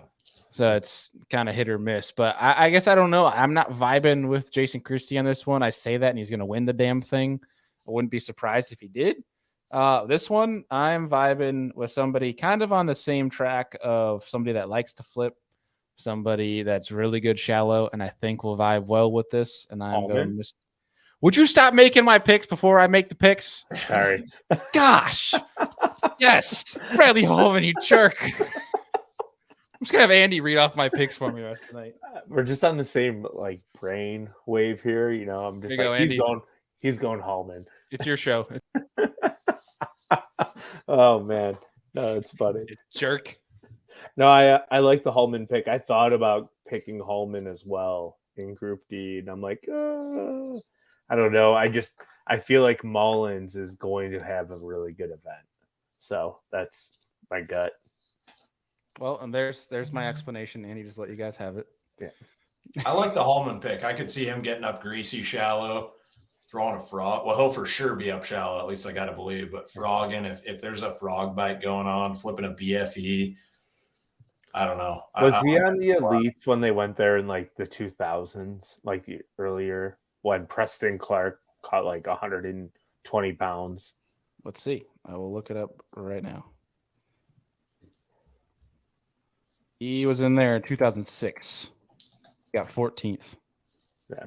So it's kind of hit or miss, but I guess I don't know. I'm not vibing with Jason Christie on this one. I say that, and he's going to win the damn thing. I wouldn't be surprised if he did. This one, I'm vibing with somebody kind of on the same track of somebody that likes to flip, somebody that's really good shallow, and I think will vibe well with this. And I'm going to Would you stop making my picks before I make the picks? Sorry. Gosh. Yes. Bradley Holman, you jerk. I'm just going to have Andy read off my picks for me the rest of the night. We're just on the same like brain wave here. You know, I'm just like, he's going Holman. It's your show. Oh man, no, it's funny. Jerk. No, I like the Holman pick. I thought about picking Holman as well in Group D, and I'm like, I don't know. I feel like Mullins is going to have a really good event, so that's my gut. Well, and there's my explanation, Andy. Just let you guys have it. Yeah, I like the Holman pick. I could see him getting up greasy shallow, throwing a frog. Well, he'll for sure be up shallow. At least I got to believe. But frogging, if there's a frog bite going on, flipping a BFE, I don't know. Was he on the Elites when they went there in like the 2000s, like earlier when Preston Clark caught like 120 pounds? Let's see. I will look it up right now. He was in there in 2006. Got 14th. Yeah.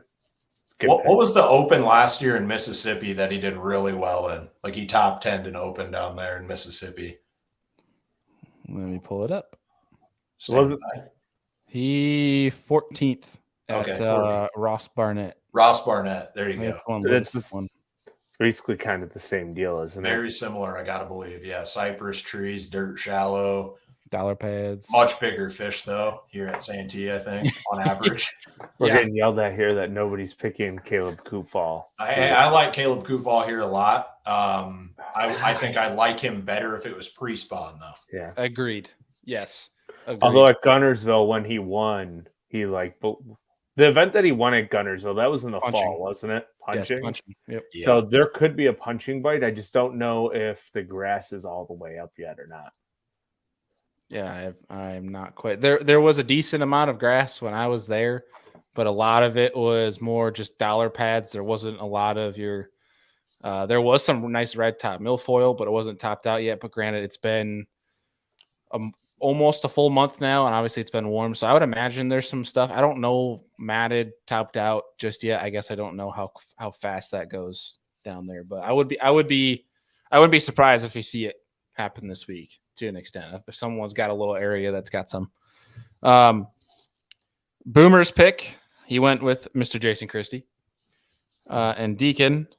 What was the Open last year in Mississippi that he did really well in? Like he top 10'd an Open down there in Mississippi. Let me pull it up. He 14th at 14th. Ross Barnett. Ross Barnett. There you go. It's basically kind of the same deal, isn't it? Very similar, I got to believe. Yeah. Cypress trees, dirt shallow. Dollar pads. Much bigger fish, though, here at Santee, I think, on average. We're getting yelled at here that nobody's picking Caleb Koopfall. I like Caleb Koopfall here a lot. I think I like him better if it was pre-spawn though. Yeah. Agreed. Yes. Agreed. Although at Gunnersville, when he won, he like the event that he won at Gunnersville, that was in the fall, wasn't it? Punching. Yes, punching. Yep. Yeah. So there could be a punching bite. I just don't know if the grass is all the way up yet or not. Yeah, I'm not quite there. There was a decent amount of grass when I was there, but a lot of it was more just dollar pads. There wasn't a lot of your. There was some nice red top milfoil, but it wasn't topped out yet. But granted, it's been almost a full month now, and obviously it's been warm. So I would imagine there's some stuff. I don't know matted, topped out just yet. I guess I don't know how fast that goes down there, but I wouldn't be surprised if we see it happen this week to an extent. If someone's got a little area that's got some. Boomer's pick, he went with Mr. Jason Christie. And Deacon,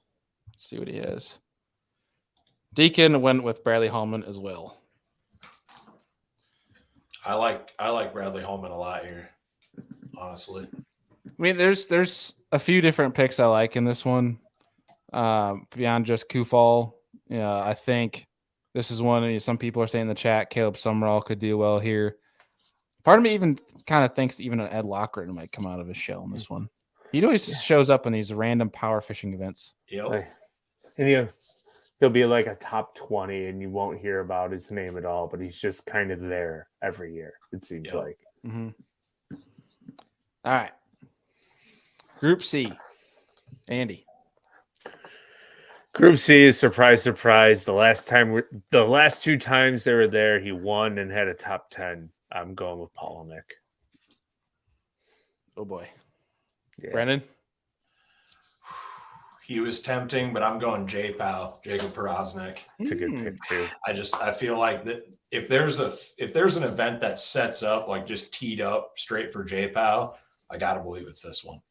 let's see what he has. Deacon went with Bradley Hallman as well. I like Bradley Holman a lot here, honestly. I mean, there's a few different picks I like in this one. Beyond just Kufal. Yeah, I think this is one. Some people are saying in the chat Caleb Summerall could do well here. Part of me even kind of thinks even an Ed Lockridge might come out of his shell in this one. He always shows up in these random power fishing events. Yep. And he'll be like a top 20 and you won't hear about his name at all, but he's just kind of there every year, it seems like. Mm-hmm. All right. Group C. Andy. Group C is surprise. The last two times they were there, he won and had a top 10. I'm going with Polinick. Oh boy. Yeah. Brennan. He was tempting, but I'm going J-Pow, Jacob Porosnik. It's a good pick too. I feel like that if there's an event that sets up like just teed up straight for J-Pow, I gotta believe it's this one.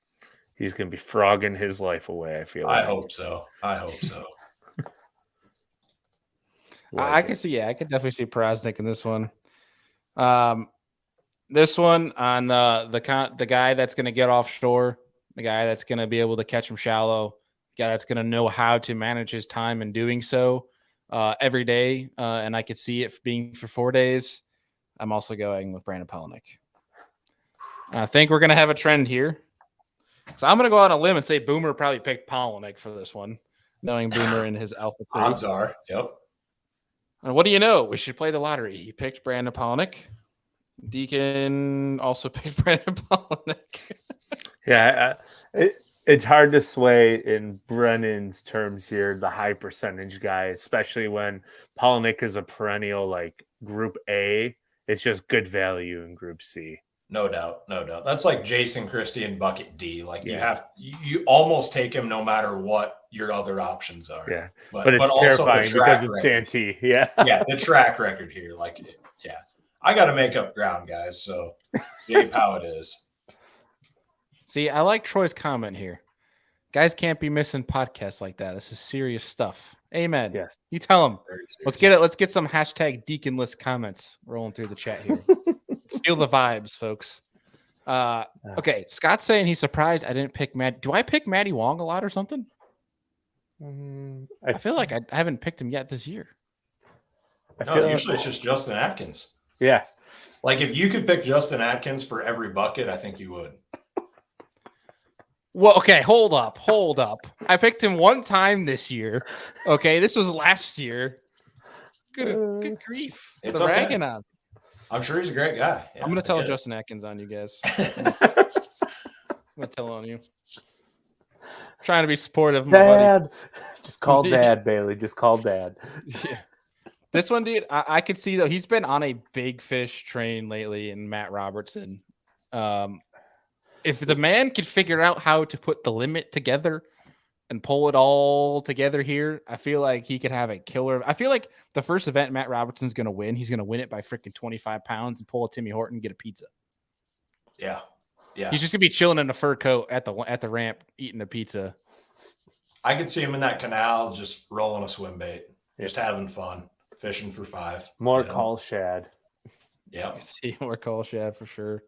He's gonna be frogging his life away. I feel. I hope so. I can see. Yeah, I could definitely see Porosnik in this one. This one on the guy that's going to get offshore, the guy that's going to be able to catch him shallow, the guy that's going to know how to manage his time in doing so every day. And I could see it being for 4 days. I'm also going with Brandon Polinick. I think we're going to have a trend here. So I'm going to go out on a limb and say Boomer probably picked Polinick for this one, knowing Boomer in his alpha. Odds are, yep. And what do you know? We should play the lottery. He picked Brandon Polinick. Deacon also picked Brandon Polinick. Yeah, it's hard to sway in Brennan's terms here, the high percentage guy, especially when Polinick is a perennial like Group A. It's just good value in Group C. No doubt. That's like Jason Christie and Bucket D. Like you almost take him no matter what your other options are. Yeah, but it's also terrifying because it's Santee. Yeah, yeah, the track record here, I got to make up ground, guys. So, J-Pow it is. See, I like Troy's comment here. Guys can't be missing podcasts like that. This is serious stuff. Amen. Yes. You tell them. Let's get it. Let's get some hashtag Deacon list comments rolling through the chat here. Let's feel the vibes, folks. Okay, Scott's saying he's surprised I didn't pick Matt. Do I pick Matty Wong a lot or something? I feel like I haven't picked him yet this year. Usually it's just Justin Atkins. Yeah. Like if you could pick Justin Atkins for every bucket, I think you would. Well, okay, hold up. I picked him one time this year. Okay, this was last year. Good grief. It's the ragging on. I'm sure he's a great guy. Yeah, I'm going to tell Justin Atkins on you guys. I'm going to tell on you. Trying to be supportive of my buddy. Just call Dad, Bailey. Just call Dad. Yeah. This one, dude, I could see, though, he's been on a big fish train lately in Matt Robertson. If the man could figure out how to put the limit together and pull it all together here, I feel like he could have a killer. I feel like the first event Matt Robertson's going to win, he's going to win it by freaking 25 pounds and pull a Timmy Horton and get a pizza. Yeah. He's just going to be chilling in a fur coat at the ramp eating a pizza. I could see him in that canal just rolling a swim bait, just having fun, fishing for 5. More call shad. Yeah. I could see more call shad for sure.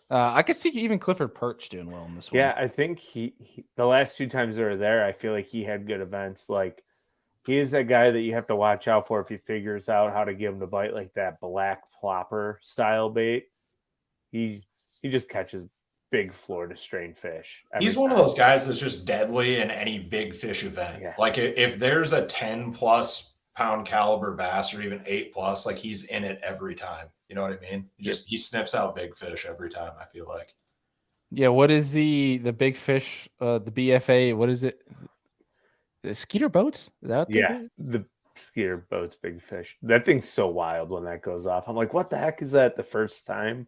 I could see even Clifford Perch doing well in this one. Yeah, I think he the last 2 times they were there, I feel like he had good events. Like He is that guy that you have to watch out for if he figures out how to get him to bite like that black plopper style bait. He just catches big Florida strain fish. He's one of those guys that's just deadly in any big fish event. Yeah. Like if there's a 10+ pound caliber bass or even 8+, like he's in it every time. You know what I mean? He sniffs out big fish every time, I feel like. Yeah, what is the big fish, the BFA, what is it? The Skeeter boats? Is that what the Skeeter boats, big fish. That thing's so wild when that goes off. I'm like, what the heck is that the first time?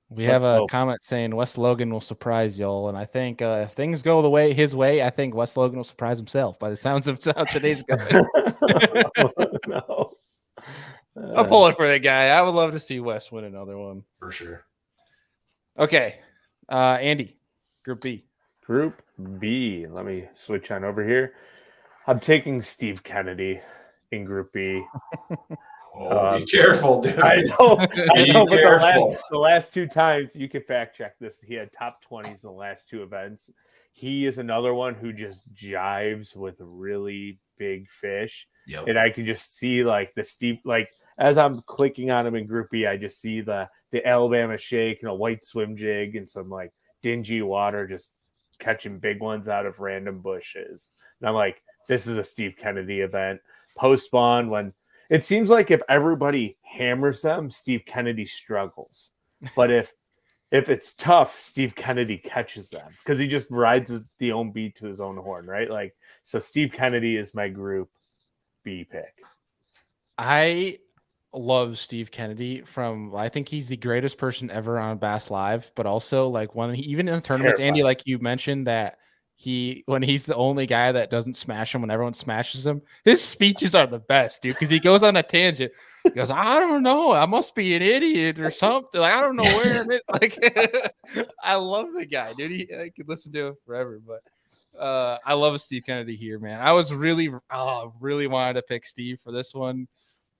We have a comment saying Wes Logan will surprise y'all, and I think if things go his way, I think Wes Logan will surprise himself by the sounds of how today's going. No. I'm pulling for that guy. I would love to see Wes win another one. For sure. Okay. Andy, Group B. Group B. Let me switch on over here. I'm taking Steve Kennedy in Group B. Be careful, dude. I know. But careful. The last two times, you can fact check this. He had top 20s in the last two events. He is another one who just jives with really big fish. Yep. And I can just see like the Steve, like as I'm clicking on him in Group B, I just see the Alabama shake and a white swim jig and some like dingy water, just catching big ones out of random bushes. And I'm like, this is a Steve Kennedy event. Post spawn, when it seems like if everybody hammers them, Steve Kennedy struggles. But if it's tough, Steve Kennedy catches them because he just rides the own beat to his own horn, right? Like, so Steve Kennedy is my Group B pick. I love Steve Kennedy I think he's the greatest person ever on Bass Live, but also like even in the tournaments, Terrifying. Andy, like you mentioned that when he's the only guy that doesn't smash him when everyone smashes him, his speeches are the best, dude, because he goes on a tangent. He goes, I don't know, I must be an idiot or something. Like, I don't know where I'm at. Like, I love the guy, dude. I could listen to him forever, but I love Steve Kennedy here, man. I was really wanted to pick Steve for this one.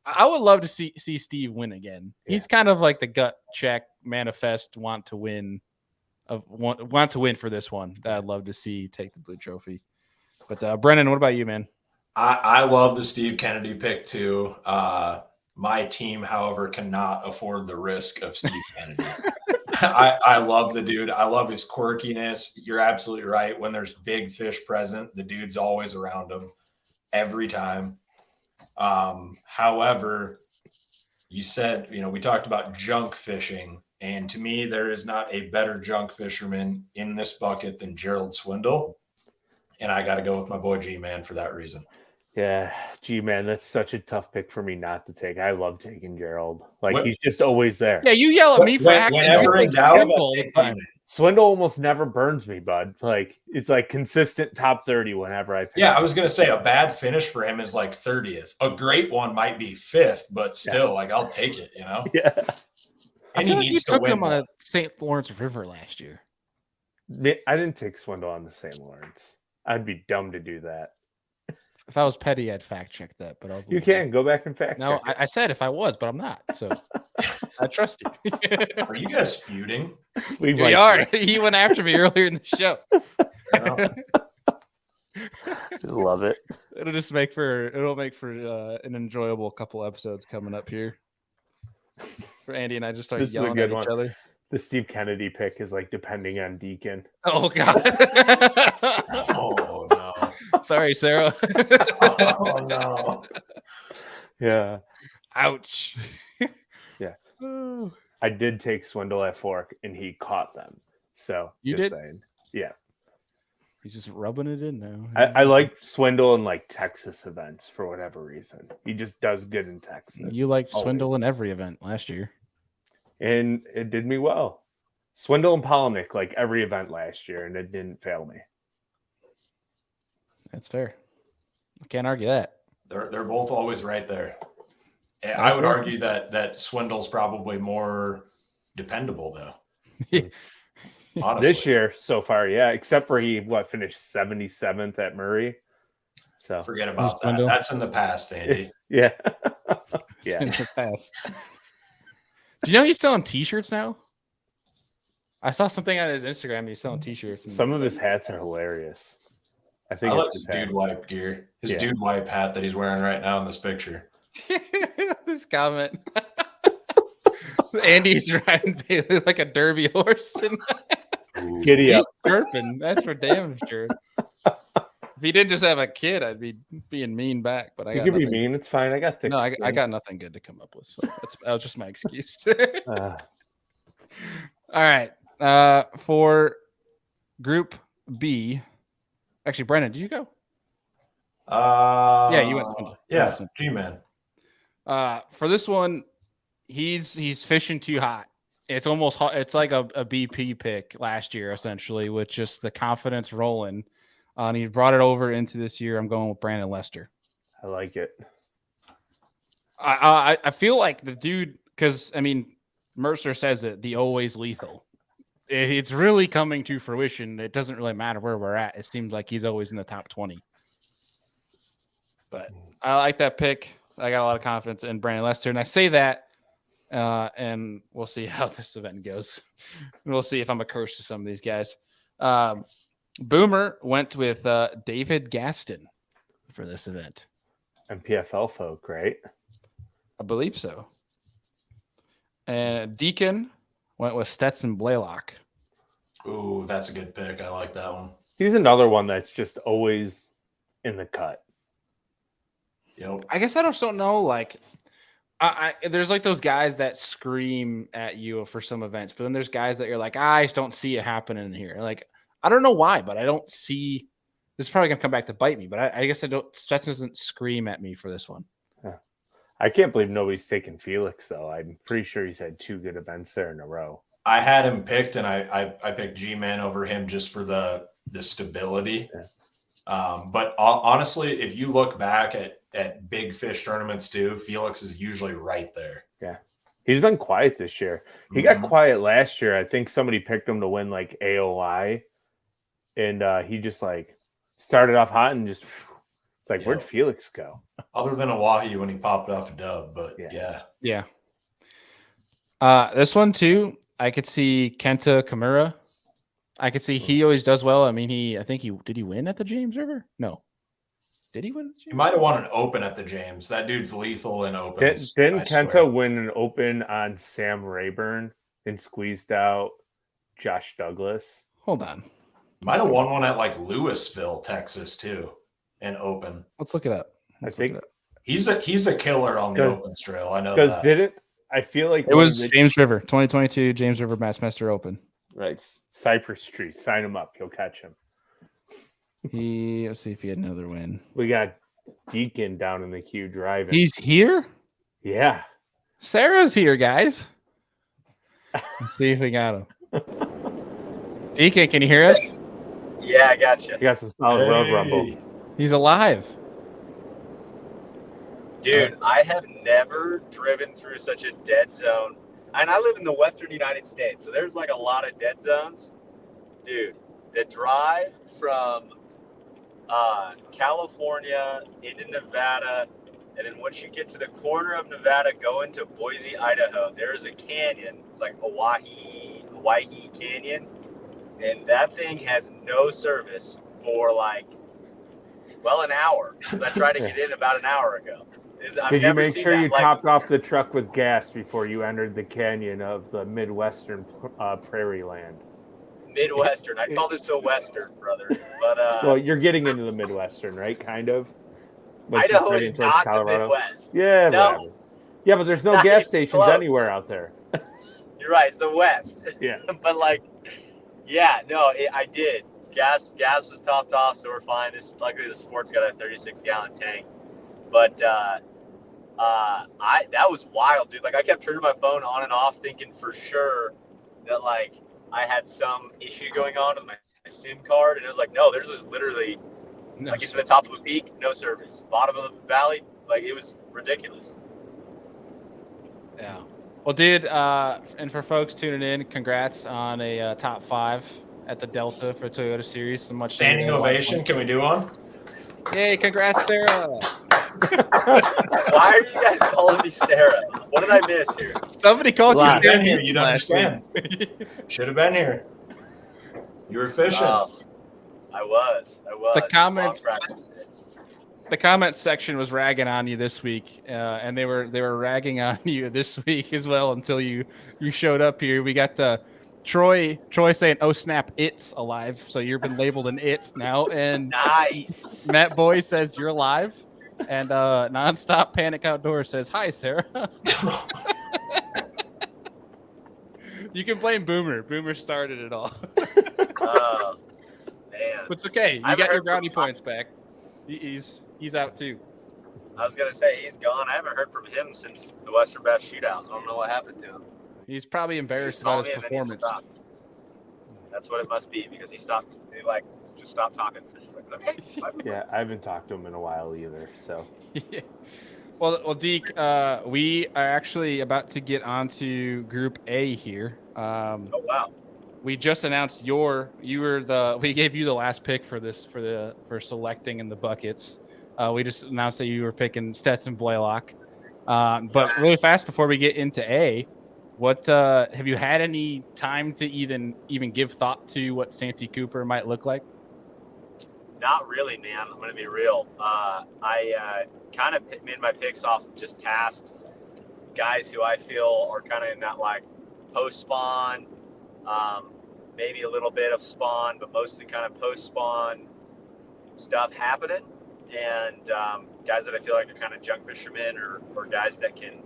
I would love to see Steve win again. Yeah. He's kind of like the gut check manifest want to win for this one that I'd love to see take the blue trophy. But Brennan, what about you, man? I love the Steve Kennedy pick too. My team, however, cannot afford the risk of Steve Kennedy. I love the dude. I love his quirkiness. You're absolutely right. When there's big fish present, the dude's always around him every time. However, you said, we talked about junk fishing, and to me, there is not a better junk fisherman in this bucket than Gerald Swindle. And I got to go with my boy G-Man for that reason. Yeah, G-Man, that's such a tough pick for me not to take. I love taking Gerald. Like, he's just always there. Yeah, you yell at me for acting. Whenever in doubt, Swindle almost never burns me, bud. Like, it's like consistent top 30 whenever I pick. Yeah, I was going to say a bad finish for him is like 30th. A great one might be 5th, but still, like, I'll take it, Yeah. And he needs to took win him on a St. Lawrence River last year. I didn't take Swindle on the St. Lawrence. I'd be dumb to do that. If I was petty, I'd fact check that. But you can go back and fact check. No, I said if I was, but I'm not. So I trust you. Are you guys feuding? We are. He went after me earlier in the show. Love it. It'll make for an enjoyable couple episodes coming up here. For Andy and I just start yelling at each other. The Steve Kennedy pick is like depending on Deacon. Oh God. Oh no. Sorry, Sarah. Oh no. Yeah. Ouch. Yeah. I did take Swindle at Fork and he caught them. So you just did? saying. Yeah. He's just rubbing it in now. I like Swindle in like Texas events for whatever reason. He just does good in Texas. You liked Swindle in every event last year. And it did me well. Swindle and Polinick, like every event last year, and it didn't fail me. That's fair. I can't argue that. They're both always right there. I would argue that Swindle's probably more dependable though. Honestly. This year so far, yeah, except for he finished 77th at Murray. So forget about that. That's in the past, Andy. Yeah. Yeah. In the past. Do you know he's selling t-shirts now? I saw something on his Instagram. He's selling t-shirts. Some of his hats are hilarious. I think I it's like his his hat. dude wipe gear. His Yeah. dude wipe hat that he's wearing right now in this picture. This comment. Andy's riding Bailey like a derby horse. And Giddy he's up. chirping. That's for damn sure. If he didn't just have a kid, I'd be being mean back. But I You got can be nothing. mean. It's fine. I got thick No, I skin. got nothing good to come up with. So that was just my excuse. Uh, All right. For Group B, actually, Brennan, did you go? Yeah, you went. Yeah, G-Man. For this one, he's fishing too hot. It's almost it's like a BP pick last year, essentially, with just the confidence rolling. And he brought it over into this year. I'm going with Brandon Lester. I like it. I feel like the dude, because I mean, Mercer says it, the always lethal. It's really coming to fruition. It doesn't really matter where we're at. It seems like he's always in the top 20. But I like that pick. I got a lot of confidence in Brandon Lester, and I say that, and we'll see how this event goes. We'll see if I'm a curse to some of these guys. Boomer went with David Gaston for this event. MPFL folk, right? I believe so. And Deacon went with Stetson Blaylock. Ooh, that's a good pick. I like that one. He's another one that's just always in the cut. Yep. I guess I just don't know. Like, there's like those guys that scream at you for some events, but then there's guys that you're like, I just don't see it happening here. Like, I don't know why, but I don't see. This is probably gonna come back to bite me, but I guess I don't. Stetson doesn't scream at me for this one. I can't believe nobody's taken Felix, though. I'm pretty sure he's had 2 good events there in a row. I had him picked, and I picked G-Man over him just for the stability. Yeah. But honestly, if you look back at big fish tournaments too, Felix is usually right there. Yeah. He's been quiet this year. He got quiet last year. I think somebody picked him to win like AOI. And he just like started off hot and just it's like, where'd Felix go? Other than Oahu when he popped off a dub, but yeah. This one too, I could see Kenta Kimura. I could see he always does well. I mean, did he win at the James River? No. Did he win? He might have won an open at the James. That dude's lethal in opens. Didn't Kenta win an open on Sam Rayburn and squeezed out Josh Douglas? Hold on. Might have won one at like Louisville, Texas too, and open. Let's look it up. He's a killer on the opens trail. I know that. Did I feel like it was James River 2022 James River Bassmaster Open. Right, Cypress Tree. Sign him up. You'll catch him. Let's see if he had another win. We got Deacon down in the queue driving. He's here? Yeah. Sarah's here, guys. Let's see if we got him. Deacon, can you hear us? Yeah, I got you. You got some solid road rumble. He's alive. Dude, I have never driven through such a dead zone. And I live in the western United States, so there's like a lot of dead zones. Dude, the drive from California into Nevada, and then once you get to the corner of Nevada, go into Boise, Idaho, there's a canyon. It's like Hawaii Canyon. And that thing has no service for like, an hour. Because I tried to get in about an hour ago. Did you make sure you topped off the truck with gas before you entered the canyon of the Midwestern prairie land? Midwestern. I call this a Western, brother. But well, you're getting into the Midwestern, right? Kind of. Idaho is not the Midwest. Yeah, no. Yeah, but there's no gas stations anywhere out there. You're right. It's the West. Yeah. But I did. Gas was topped off, so we're fine. Luckily the Sport's got a 36-gallon tank. But that was wild, dude. Like I kept turning my phone on and off, thinking for sure that like I had some issue going on with my SIM card, and it was like, no, there's just literally it's to the top of a peak, no service. Bottom of the valley, like it was ridiculous. Yeah. Well, dude, and for folks tuning in, congrats on a top 5 at the Delta for Toyota Series. So much standing ovation. Can we do one? Yay! Congrats, Sarah. Why are you guys calling me Sarah? What did I miss here? Somebody called you Sarah. Here. You'd understand. Should have been here. You were fishing. I was. The comments- Long practice day. The comment section was ragging on you this week, and they were ragging on you this week as well until you showed up here. We got Troy saying, "Oh snap, it's alive." So you've been labeled an "it's" now, and Nice. Matt Boy says you're alive, and Nonstop Panic Outdoors says, "Hi, Sarah." You can blame Boomer. Boomer started it all. Oh man. But it's okay. You I haven't got your heard brownie from- points back. He's out too. I was gonna say he's gone. I haven't heard from him since the Western Bass Shootout. I don't know what happened to him. He's probably embarrassed He about called his me and then he performance. stopped. That's what it must be because he stopped. He like just stopped talking. He's like, okay. bye. Yeah, I haven't talked to him in a while either. So Yeah. Well, Deke, we are actually about to get onto Group A here. Oh wow. We just announced we gave you the last pick for selecting in the buckets. We just announced that you were picking Stetson Blaylock. But really fast before we get into A, what have you had any time to even give thought to what Santee Cooper might look like? Not really, man. I'm gonna be real. I kind of made my picks off just past guys who I feel are kind of in that like post spawn, maybe a little bit of spawn, but mostly kind of post spawn stuff happening. And guys that I feel like are kind of junk fishermen or guys that can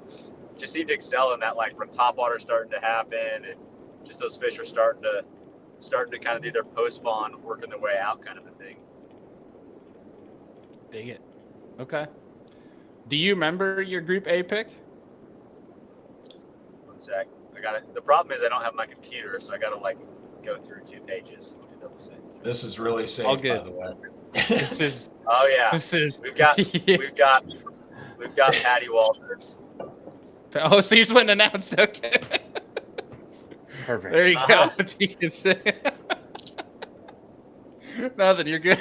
just seem to excel in that, like when top water starting to happen and just those fish are starting to kind of do their post spawn, working their way out kind of a thing. Dig it. Okay. Do you remember your Group A pick? One sec. I got it. The problem is I don't have my computer, so I got to like go through 2 pages. Let me double check. This is really All safe, by good. the way. This is Oh yeah, this is we've got Patty Walters. Oh, so you just went and announced. Okay. perfect. There you Uh-huh. go. Nothing. You're good.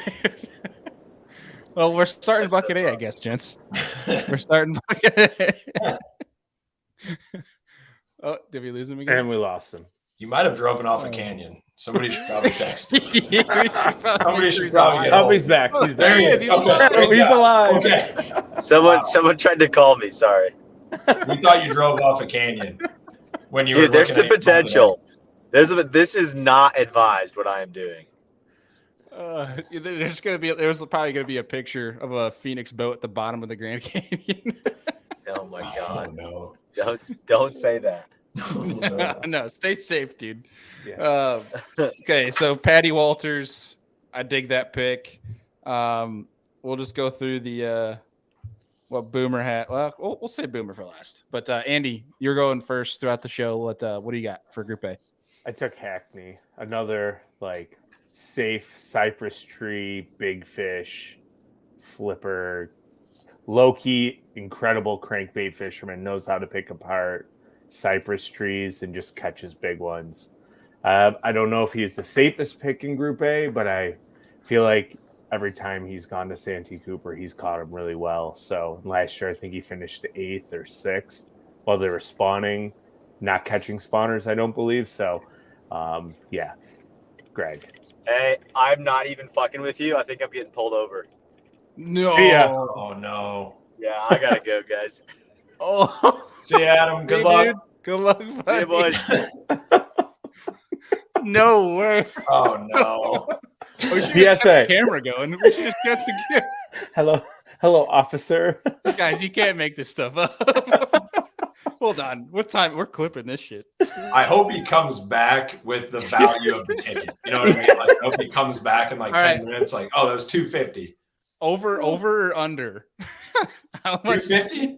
Well, we're starting That's so bucket A, I tough. guess, gents. We're starting bucket A. Oh, did we lose him again? And we lost him. You might have driven off a canyon. Somebody should probably text him. Somebody should probably get Oh, hold he's of back. He's There back. he is. He's Okay. alive. Thank He's God. alive. Okay. Someone tried to call me. Sorry, We thought you drove off a canyon when you were dude. There's looking the at your phone potential. This is not advised. What I am doing. There's probably gonna be a picture of a Phoenix boat at the bottom of the Grand Canyon. Oh my today. god! Oh, no. Don't say that. No, stay safe, dude. Yeah. Okay, so Patty Walters, I dig that pick. We'll just go through the what Boomer had. Well, we'll say Boomer for last. But Andy, you're going first throughout the show. What do you got for Group A? I took Hackney, another like safe cypress tree, big fish, flipper, low key, incredible crankbait fisherman, knows how to pick apart cypress trees and just catches big ones. I don't know if he's the safest pick in Group A, but I feel like every time he's gone to Santee Cooper, he's caught him really well. So last year, I think he finished 8th or 6th while they were spawning, not catching spawners, I don't believe. So, yeah, Greg. Hey, I'm not even fucking with you. I think I'm getting pulled over. No. See ya. Oh, no. Yeah, I gotta go, guys. Oh. See you, Adam. Good Hey, luck. dude. Good luck, See buddy. you, boys. No way. Oh, no. We should just PSA. get the camera going. We should just get the camera. Hello, officer. Guys, you can't make this stuff up. Hold on. What time? We're clipping this shit. I hope he comes back with the value of the ticket. You know what I mean? Like, I hope he comes back in like All 10 right. minutes, like, oh, that was $250. Over or under? How much? $250?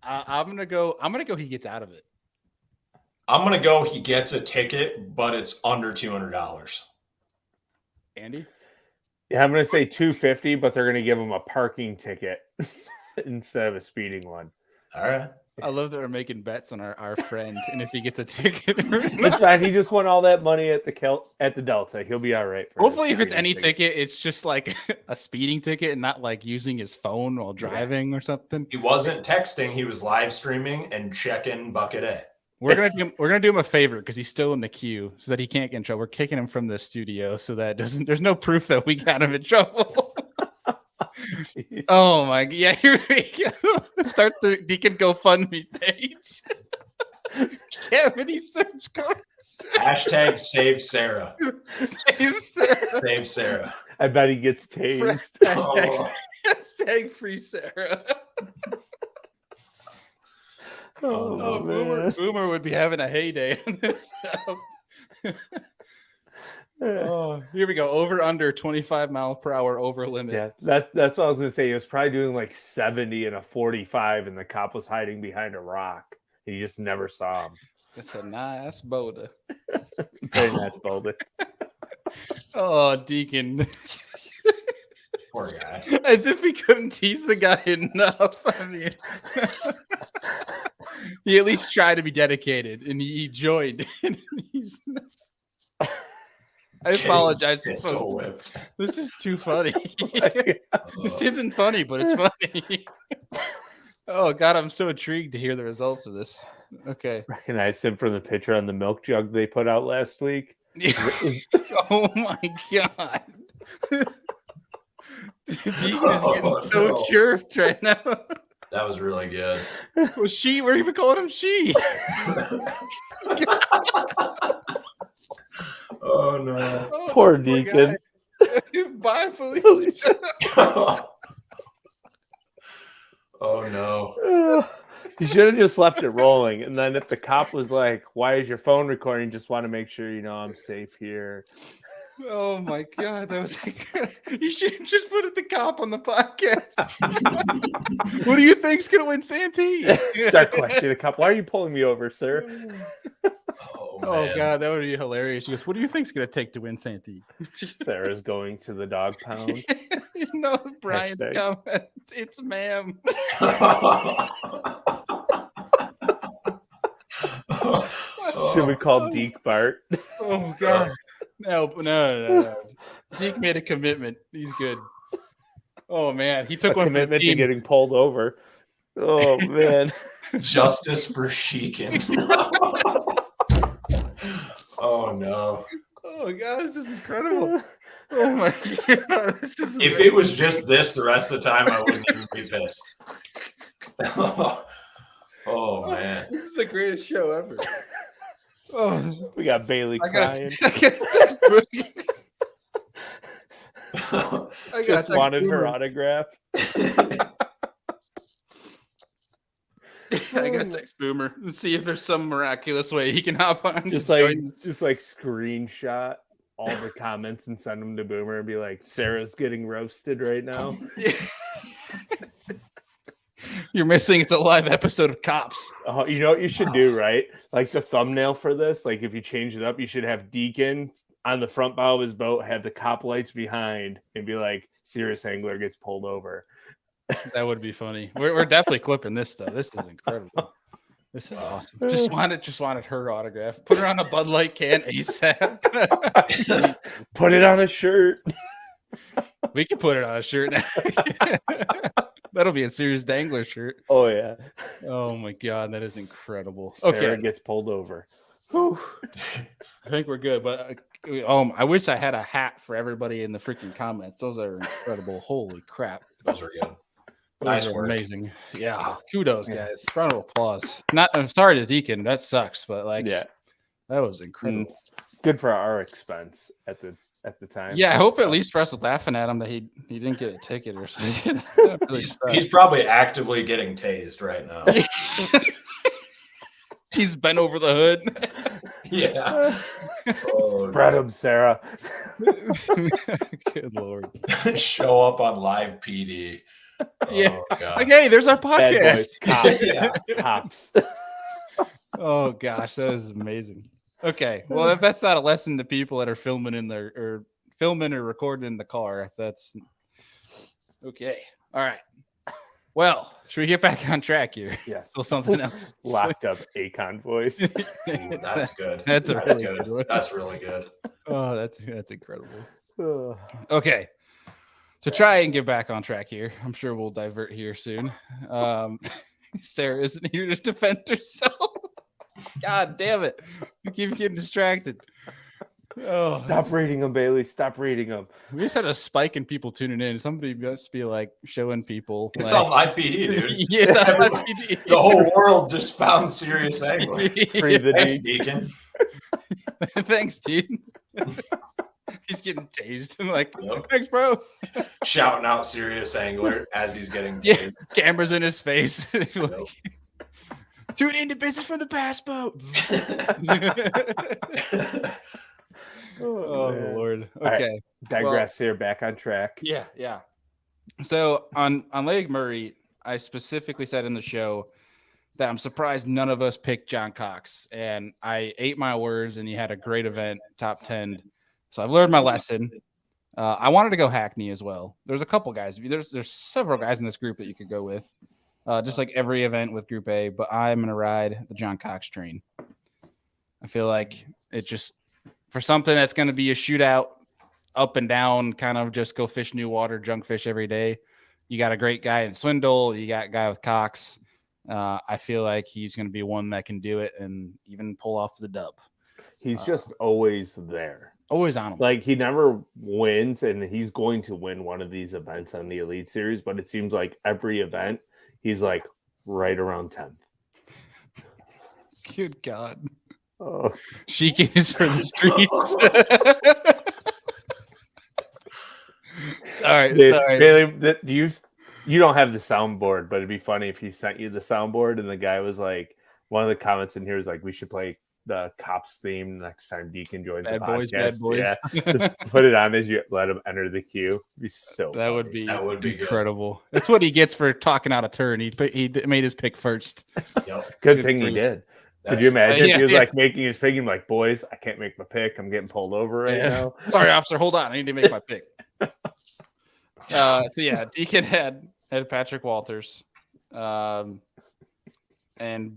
I'm gonna go. He gets out of it. I'm gonna go. He gets a ticket, but it's under $200. Andy. Yeah, I'm gonna say $250, but they're gonna give him a parking ticket instead of a speeding one. All right. I love that we're making bets on our friend, and if he gets a ticket, It's fine. He just won all that money at the Delta. He'll be all right. For hopefully, his if it's speeding any ticket, it's just like a speeding ticket and not like using his phone while driving or something. He wasn't texting. He was live streaming and checking bucket A. We're gonna do him a favor because he's still in the queue, so that he can't get in trouble. We're kicking him from the studio, so that there's no proof that we got him in trouble. Oh my, yeah, here we go. Start the Deacon GoFundMe page. Cavity search cards. Hashtag save Sarah. Save Sarah. Save Sarah. I bet he gets tased. Hashtag free Sarah. Oh, man. Boomer would be having a heyday on this stuff. Oh, here we go. Over under 25 mile per hour over limit. Yeah, that's what I was gonna say. He was probably doing like 70 and a 45, and the cop was hiding behind a rock. And you just never saw him. It's a nice boulder. Very nice boulder. Oh, Deacon. Poor guy. As if he couldn't tease the guy enough. I mean, he at least tried to be dedicated, and he joined. And I apologize. Pistol whipped. This is too funny. This isn't funny, but it's funny. Oh God, I'm so intrigued to hear the results of this. Okay. Recognize him from the picture on the milk jug they put out last week. Oh my God. Deacon is getting so chirped right now. That was really good. Well, she, we're even calling him she. Oh no. Oh, Poor Deacon. Bye, Felicia. Oh no. You should have just left it rolling. And then if the cop was like, "Why is your phone recording?" Just want to make sure you know I'm safe here. Oh my God, that was like, you should just put the cop on the podcast. What do you think's gonna win Santee? Start questioning the cop. Why are you pulling me over, sir? Oh, Oh man. God, that would be hilarious. She goes, "What do you think's gonna take to win Santee?" Sarah's going to the dog pound. You know, Brian's Hashtag. comment. It's ma'am. Should we call Deke Bart? Oh God. No. Zeke made a commitment. He's good. Oh man, he took A one for the commitment to team. getting pulled over. Oh man. Justice for Sheekin. Oh no. Oh God, this is incredible. Oh my God, this is. If it was just this the rest of the time, I wouldn't even be pissed. Oh man. This is the greatest show ever. Oh, We got Bailey I got crying. a text Boogie. I got Just text wanted her Boomer. autograph. I got to text Boomer and see if there's some miraculous way he can hop on. Just to like join this. screenshot all the comments and send them to Boomer and be like, "Sarah's getting roasted right now." You're missing. It's a live episode of Cops. Oh, you know what you should do, right? Like the thumbnail for this, like if you change it up, you should have Deacon on the front bow of his boat, have the cop lights behind, and be like, "Serious angler gets pulled over." That would be funny. We're definitely clipping this stuff. This is incredible. This is awesome. Just wanted her autograph. Put her on a Bud Light can ASAP. Put it on a shirt. We can put it on a shirt now. That'll be a Serious Dangler shirt. Oh yeah. Oh my God, that is incredible. Sarah Okay, gets pulled over. I think we're good. But I wish I had a hat for everybody in the freaking comments. Those are incredible. Holy crap. Those are good. Those Nice are work. Amazing. Yeah. Kudos, guys. Round of applause. I'm sorry to Deacon. That sucks, but Yeah. that was incredible. Good for our expense at the time. Yeah, I hope at least for us laughing at him that he didn't get a ticket or something. That really sucks. He's probably actively getting tased right now. He's bent over the hood. Yeah. Oh, Spread them, Sarah. Good Lord. show up on live PD. Yeah. Oh, God. Like, hey, there's our Bad podcast. boys. Cops. Yeah. Cops. Oh gosh, that is amazing. Okay, well, if that's not a lesson to people that are filming or recording in the car, if that's okay, all right. Well, should we get back on track here? Yes. So something else. Locked up Akon voice. Ooh, that's good. That's a That's really good. good one. That's really good. Oh, that's incredible. Ugh. Okay, to try and get back on track here, I'm sure we'll divert here soon. Sarah isn't here to defend herself. God damn it. You keep getting distracted. Oh, Stop reading them, Bailey. Stop reading them. we just had a spike in people tuning in. Somebody must be like showing people. It's like, on IPD, dude. Yeah, it's on Everyone- IPD. The whole world just found serious angling. Free the Thanks, Deacon. Deacon. Thanks, dude. He's getting tased. I'm like, Yep. thanks, bro. Shouting out serious angler as he's getting Yeah. tased. Cameras in his face. Like, Yep. tune into business from the bass boat. Oh, man. Lord. All right. Okay. Digress here. Back on track. Yeah. So on Lake Murray, I specifically said in the show that I'm surprised none of us picked John Cox, and I ate my words. And he had a great event, top 10. So I've learned my lesson. I wanted to go Hackney as well. There's a couple guys. There's several guys in this group that you could go with, just like every event with Group A. But I'm gonna ride the John Cox train. I feel like it just for something that's gonna be a shootout, up and down, kind of just go fish new water, junk fish every day. You got a great guy in Swindle. You got a guy with Cox. I feel like he's going to be one that can do it and even pull off the dub. He's just always there. Always on him. Like he never wins, and he's going to win one of these events on the Elite Series. But it seems like every event, he's like right around 10th. Good God. Oh, Sheeking is for the streets. Sorry. Bailey, you don't have the soundboard, but it'd be funny if he sent you the soundboard and the guy was like, one of the comments in here is like, we should play the Cops theme next time Deacon joins Bad the boys, podcast. bad boys. Yeah, just put it on as you let him enter the queue. It'd be so That would funny. be incredible. That's what he gets for talking out of turn. He made his pick first. Yep. Good thing he did. Could you That's- imagine if he was yeah. like making his pick and like, boys, I can't make my pick. I'm getting pulled over right Yeah. now. Sorry, officer. Hold on. I need to make my pick. So yeah, Deacon had Patrick Walters, and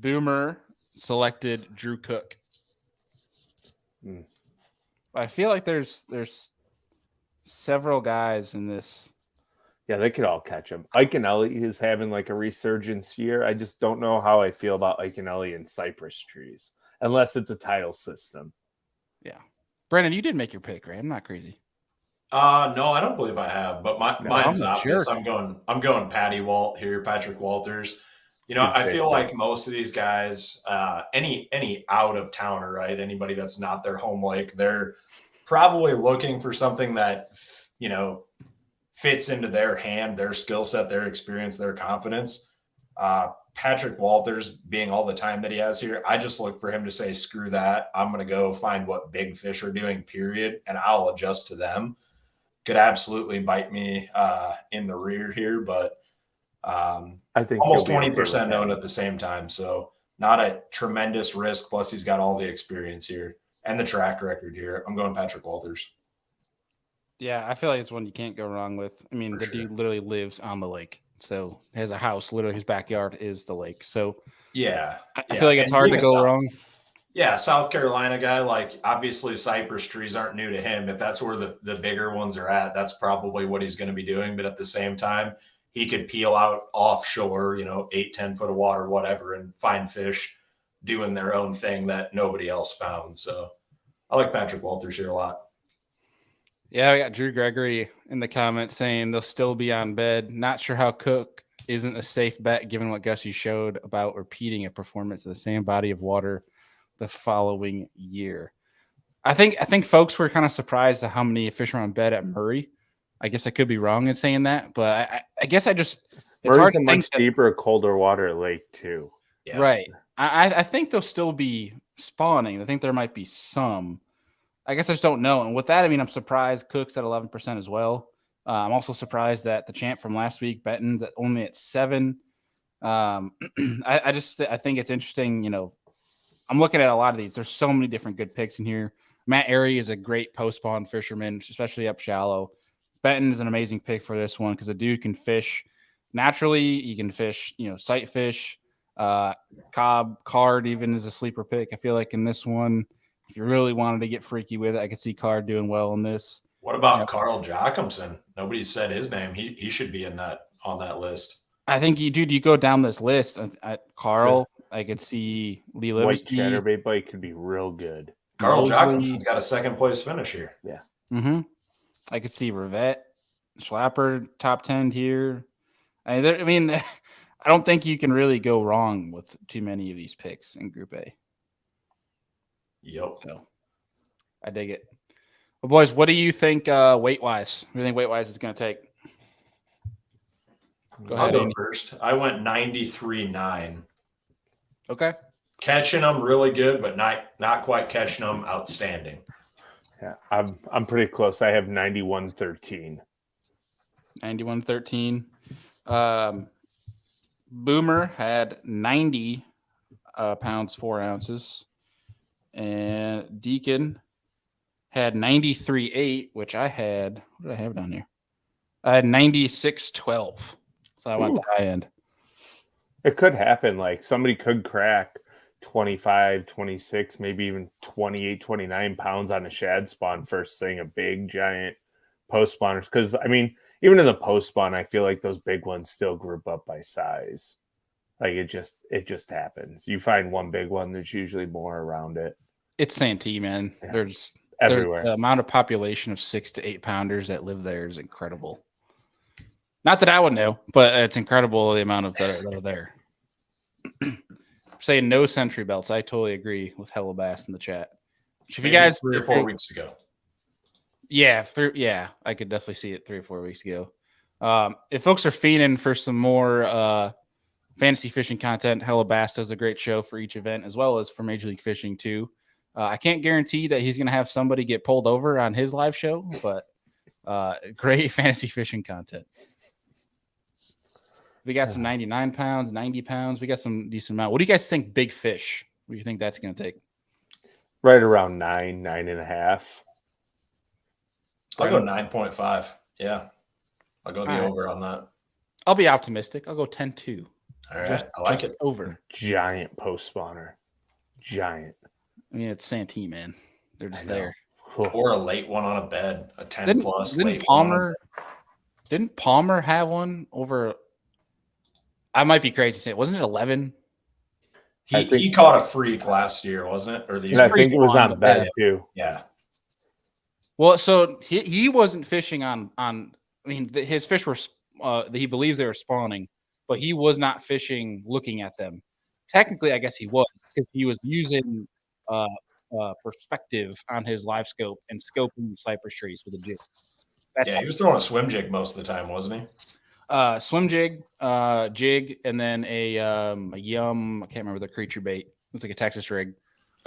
Boomer selected Drew Cook. Hmm. I feel like there's several guys in this. Yeah, they could all catch him. Ike and Ellie is having like a resurgence year. I just don't know how I feel about Ike and Ellie and cypress trees, unless it's a title system. Yeah, Brandon, you did make your pick, right? I'm not crazy. No, I don't believe I have, but mine's I'm a obvious. jerk. I'm going Patty Walt here, Patrick Walters. You know, Good I statement. feel like most of these guys, any out of towner, right? Anybody that's not their home lake, they're probably looking for something that, you know, fits into their hand, their skill set, their experience, their confidence. Patrick Walters being all the time that he has here, I just look for him to say, screw that. I'm going to go find what big fish are doing, period. And I'll adjust to them. Could absolutely bite me in the rear here, but I think almost you'll be okay 20% with known that. at the same time. So not a tremendous risk. Plus he's got all the experience here and the track record here. I'm going Patrick Walters. Yeah, I feel like it's one you can't go wrong with. I mean, For the sure. dude literally lives on the lake, so he has a house. Literally, his backyard is the lake. So Yeah. I feel like it's And hard to being a go South- wrong. Yeah, South Carolina guy, like obviously cypress trees aren't new to him. If that's where the bigger ones are at, that's probably what he's going to be doing. But at the same time, he could peel out offshore, 8-10 foot of water, whatever, and find fish doing their own thing that nobody else found. So I like Patrick Walters here a lot. Yeah, we got Drew Gregory in the comments saying they'll still be on bed. Not sure how Cook isn't a safe bet given what Gussie showed about repeating a performance of the same body of water the following year. I think folks were kind of surprised at how many fish are on bed at Murray. I guess I could be wrong in saying that, but I guess I just it's hard Murray's to a think much that, deeper, colder water lake too. Yeah. right. I think they'll still be spawning. I think there might be some. I guess I just don't know. And with that, I mean, I'm surprised Cook's at 11% as well. I'm also surprised that the champ from last week, Benton's only at 7. I think it's interesting. I'm looking at a lot of these. There's so many different good picks in here. Matt Erie is a great post-spawn fisherman, especially up shallow. Benton is an amazing pick for this one because the dude can fish naturally. He can fish, sight fish. Cobb, Card even is a sleeper pick. I feel like in this one, if you really wanted to get freaky with it, I could see Card doing well in this. What about Carl Jacobson? Nobody said his name. He should be on that list. I think you go down this list. Carl, I could see Lee White Livesey. chatterbait bite could be real good. Carl Mosley. Jockinson's got a second place finish here. Yeah. Mm-hmm. I could see Rivette, Schlapper top 10 here. I mean, I don't think you can really go wrong with too many of these picks in Group A. Yep. So I dig it. Well, boys, what do you think weight-wise? What do you think weight-wise is going to take? Go I'll ahead. go Andy. first. I went 93.9. Okay. Catching them really good, but not quite catching them outstanding. Yeah, I'm pretty close. I have 91.13. 91.13. Boomer had 90 pounds 4 ounces, and Deacon had 93.8, which I had. What did I have down here? I had 96.12, so I went the high end. It could happen. Like somebody could crack 25, 26, maybe even 28, 29 pounds on a shad spawn first thing, a big giant post spawners. Because I mean, even in the post spawn, I feel like those big ones still group up by size. Like it just happens. You find one big one, there's usually more around it. It's Santee, man. Yeah. There's Everywhere. the amount of population of 6 to 8 pounders that live there is incredible. Not that I would know, but it's incredible the amount of that are there. Saying no century belts. I totally agree with Hella Bass in the chat. If you Maybe guys 3 or 4 weeks ago. Yeah, I could definitely see it 3 or 4 weeks ago. If folks are fiending for some more fantasy fishing content, Hella Bass does a great show for each event, as well as for Major League Fishing too. I can't guarantee that he's going to have somebody get pulled over on his live show, but great fantasy fishing content. We got some 99 pounds, 90 pounds. We got some decent amount. What do you guys think big fish? What do you think that's going to take? Right around 9.5. I'll go 9.5. Yeah. I'll go the All right. over on that. I'll be optimistic. I'll go 10-2. All right. I like it. Over. Giant post spawner. Giant. I mean, it's Santee, man. They're just I know. there. Or a late one on a bed, a 10 plus Didn't late one on a Palmer? Didn't Palmer have one over? I might be crazy saying, wasn't it 11? He caught a freak last year, wasn't it? Or the And year I think it was on bed too. Yeah. Well, so he wasn't fishing on. I mean, his fish were. He believes they were spawning, but he was not fishing looking at them. Technically, I guess he was because he was using perspective on his live scope and scoping cypress trees with a jig. He was throwing a swim jig most of the time, wasn't he? Swim jig, jig, and then a yum. I can't remember the creature bait. It was like a Texas rig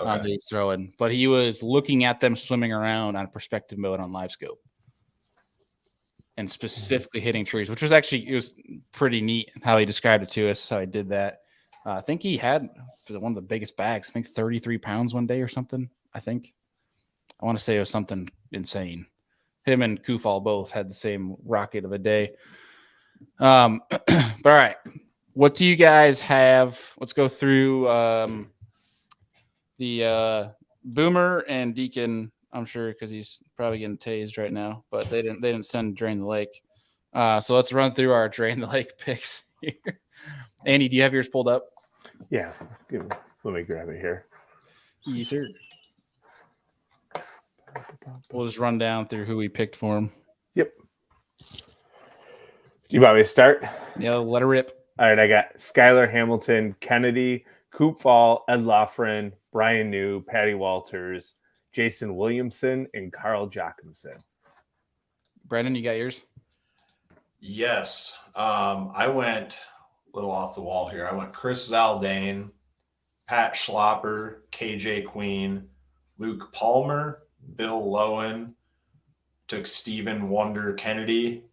that he was throwing, but he was looking at them swimming around on perspective mode on live scope, and specifically hitting trees, which was actually it was pretty neat how he described it to us. How he did that. I think he had one of the biggest bags. I think 33 pounds one day or something. I want to say it was something insane. Him and Kufal both had the same rocket of a day. But all right, what do you guys have? Let's go through the Boomer and Deacon. I'm sure because he's probably getting tased right now, but they didn't send Drain the Lake. So let's run through our Drain the Lake picks here. Andy, do you have yours pulled up? Yeah. Let me grab it here. Yes, sir. We'll just run down through who we picked for him. Yep. You want me to start? Yeah, let her rip. All right, I got Skylar Hamilton, Kennedy, Coop Fall, Ed Lofgren, Brian New, Patty Walters, Jason Williamson, and Carl Jockinson. Brendan, you got yours? Yes. I went a little off the wall here. I went Chris Zaldane, Pat Schlapper, KJ Queen, Luke Palmer, Bill Lowen, took Stephen Wonder Kennedy,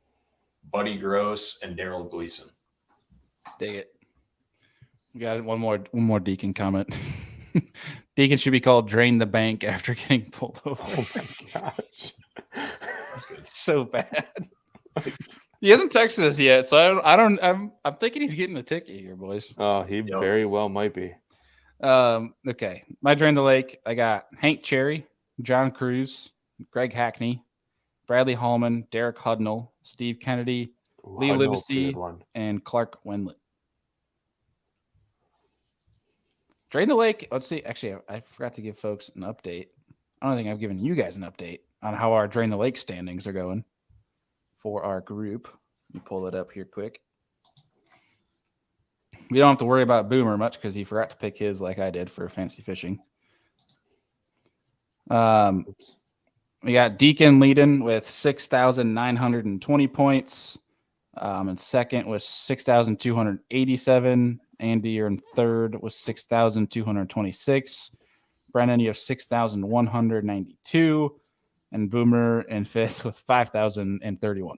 Buddy Gross, and Daryl Gleason. Dig it. We got one more Deacon comment. Deacon should be called Drain the Bank after getting pulled over. Oh my gosh. That's good. So bad. He hasn't texted us yet, so I'm thinking he's getting a ticket here, boys. Oh, he very well might be. Okay. My Drain the Lake, I got Hank Cherry, John Cruz, Greg Hackney, Bradley Hallman, Derek Hudnall, Steve Kennedy, Lee Livesey, and Clark Wendlandt. Drain the Lake. Let's see. Actually, I forgot to give folks an update. I don't think I've given you guys an update on how our Drain the Lake standings are going for our group. Let me pull it up here quick. We don't have to worry about Boomer much because he forgot to pick his like I did for fantasy fishing. We got Deacon leading with 6,920 points. And second was 6,287. Andy, you're in third with 6,226. Brennan, you have 6,192. And Boomer in fifth with 5,031.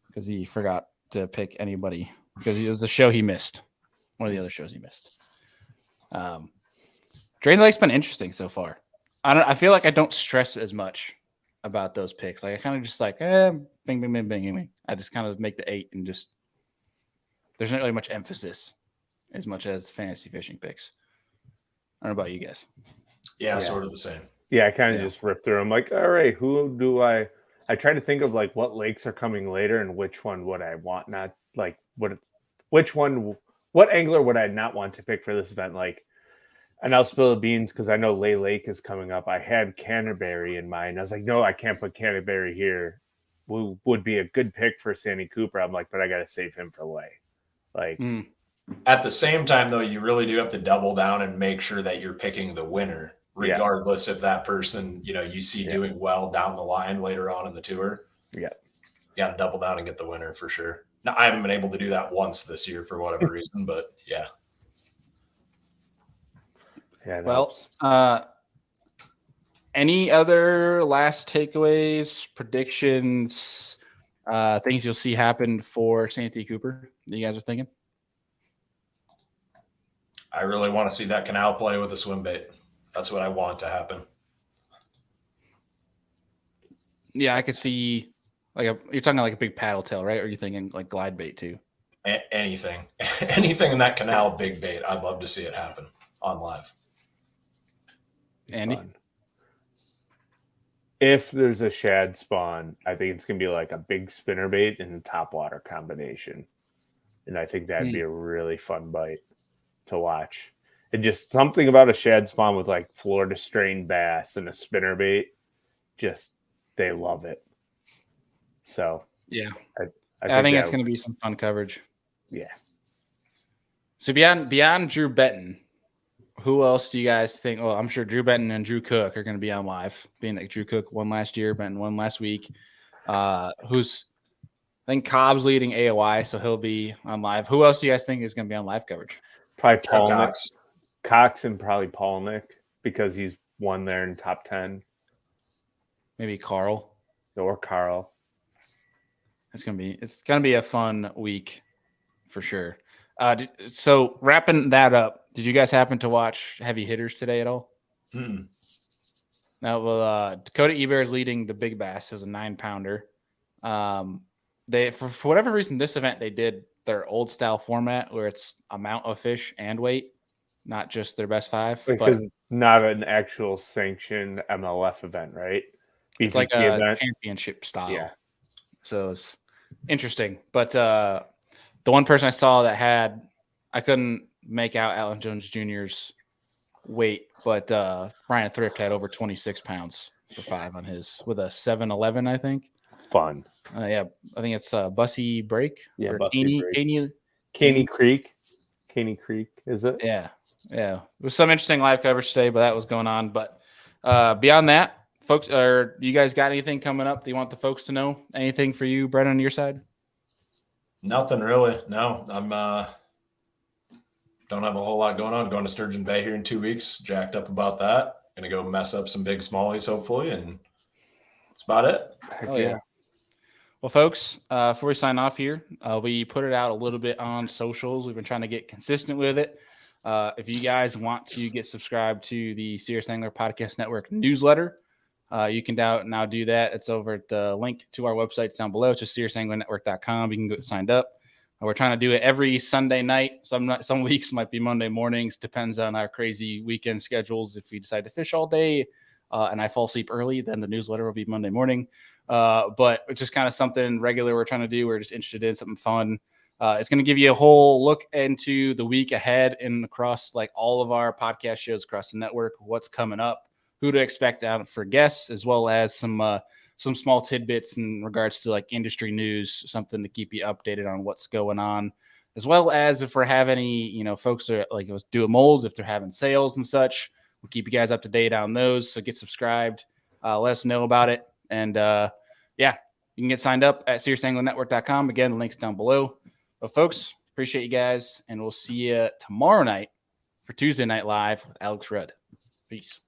Because he forgot to pick anybody. Because it was the show he missed. One of the other shows he missed. Drain the Lake's been interesting so far. I feel like I don't stress as much about those picks. Like I kind of just like, bing, bing, bing, bing, bing. I just kind of make the 8 and just there's not really much emphasis as much as fantasy fishing picks. I don't know about you guys. Yeah, sort of the same. Yeah, I kind of just ripped through. I'm like, all right, who do I try to think of like what lakes are coming later and which one would I want not like what angler would I not want to pick for this event? Like, and I'll spill the beans because I know Lay Lake is coming up. I had Canterbury in mind. I was like, no, I can't put Canterbury here. Would be a good pick for Santee Cooper. I'm like, but I got to save him for Lay. Like, at the same time, though, you really do have to double down and make sure that you're picking the winner, regardless if that person, you see doing well down the line later on in the tour. Yeah. You got to double down and get the winner for sure. Now, I haven't been able to do that once this year for whatever reason, but yeah. Yeah. Well, any other last takeaways, predictions, things you'll see happen for Santee Cooper that you guys are thinking? I really want to see that canal play with a swim bait. That's what I want to happen. Yeah, I could see you're talking like a big paddle tail, right? Or are you thinking like glide bait too? Anything in that canal, big bait. I'd love to see it happen on live. Andy? Fun. If there's a shad spawn, I think it's going to be like a big spinnerbait and a topwater combination. And I think that'd be a really fun bite to watch. And just something about a shad spawn with like Florida strain bass and a spinnerbait, just they love it. So yeah, I think it's going to be some fun coverage. Yeah. So beyond Drew Benton, who else do you guys think? Well, I'm sure Drew Benton and Drew Cook are going to be on live. Being that Drew Cook won last year, Benton won last week. I think Cobb's leading AOI, so he'll be on live. Who else do you guys think is going to be on live coverage? Probably Paul Cox and probably Paul Nick because he's won there in top 10. Maybe Carl or Carl. It's gonna be a fun week for sure. So wrapping that up, did you guys happen to watch Heavy Hitters today at all? Mm-hmm. Now, well, Dakota Eber is leading the big bass. It was a 9-pounder. They for whatever reason this event they did their old style format where it's amount of fish and weight, not just their best 5. Because it's not an actual sanctioned MLF event, right? It's like a championship style. Yeah. So it's interesting. But the one person I saw that I couldn't make out Alan Jones Jr.'s weight, but Brian Thrift had over 26 pounds for 5 on his with a 7-11, I think. Fun. Yeah, I think it's Bussy Break. Yeah, Bussy Break. Caney Creek. Caney Creek, is it? Yeah. It was some interesting live coverage today, but that was going on. But beyond that, folks, you guys got anything coming up that you want the folks to know? Anything for you, Brennan, on your side? Nothing really. No, I'm don't have a whole lot going on. Going to Sturgeon Bay here in 2 weeks. Jacked up about that. Gonna go mess up some big smallies hopefully, and that's about it. Oh yeah. Well, folks, before we sign off here, we put it out a little bit on socials. We've been trying to get consistent with it. If you guys want to get subscribed to the Serious Angler Podcast Network newsletter, you can now do that. It's over at the link to our website down below. It's just seriousanglingnetwork.com. You can get signed up. We're trying to do it every Sunday night. Some weeks might be Monday mornings. Depends on our crazy weekend schedules. If we decide to fish all day and I fall asleep early, then the newsletter will be Monday morning. But it's just kind of something regular we're trying to do. We're just interested in something fun. It's going to give you a whole look into the week ahead and across like all of our podcast shows across the network, what's coming up, who to expect out for guests, as well as some small tidbits in regards to like industry news, something to keep you updated on what's going on, as well as if we're having any, folks that are like do a moles, if they're having sales and such, we'll keep you guys up to date on those. So get subscribed, let us know about it. And you can get signed up at SeriousAnglerNetwork.com. Again, the link's down below. But folks, appreciate you guys, and we'll see you tomorrow night for Tuesday Night Live with Alex Rudd. Peace.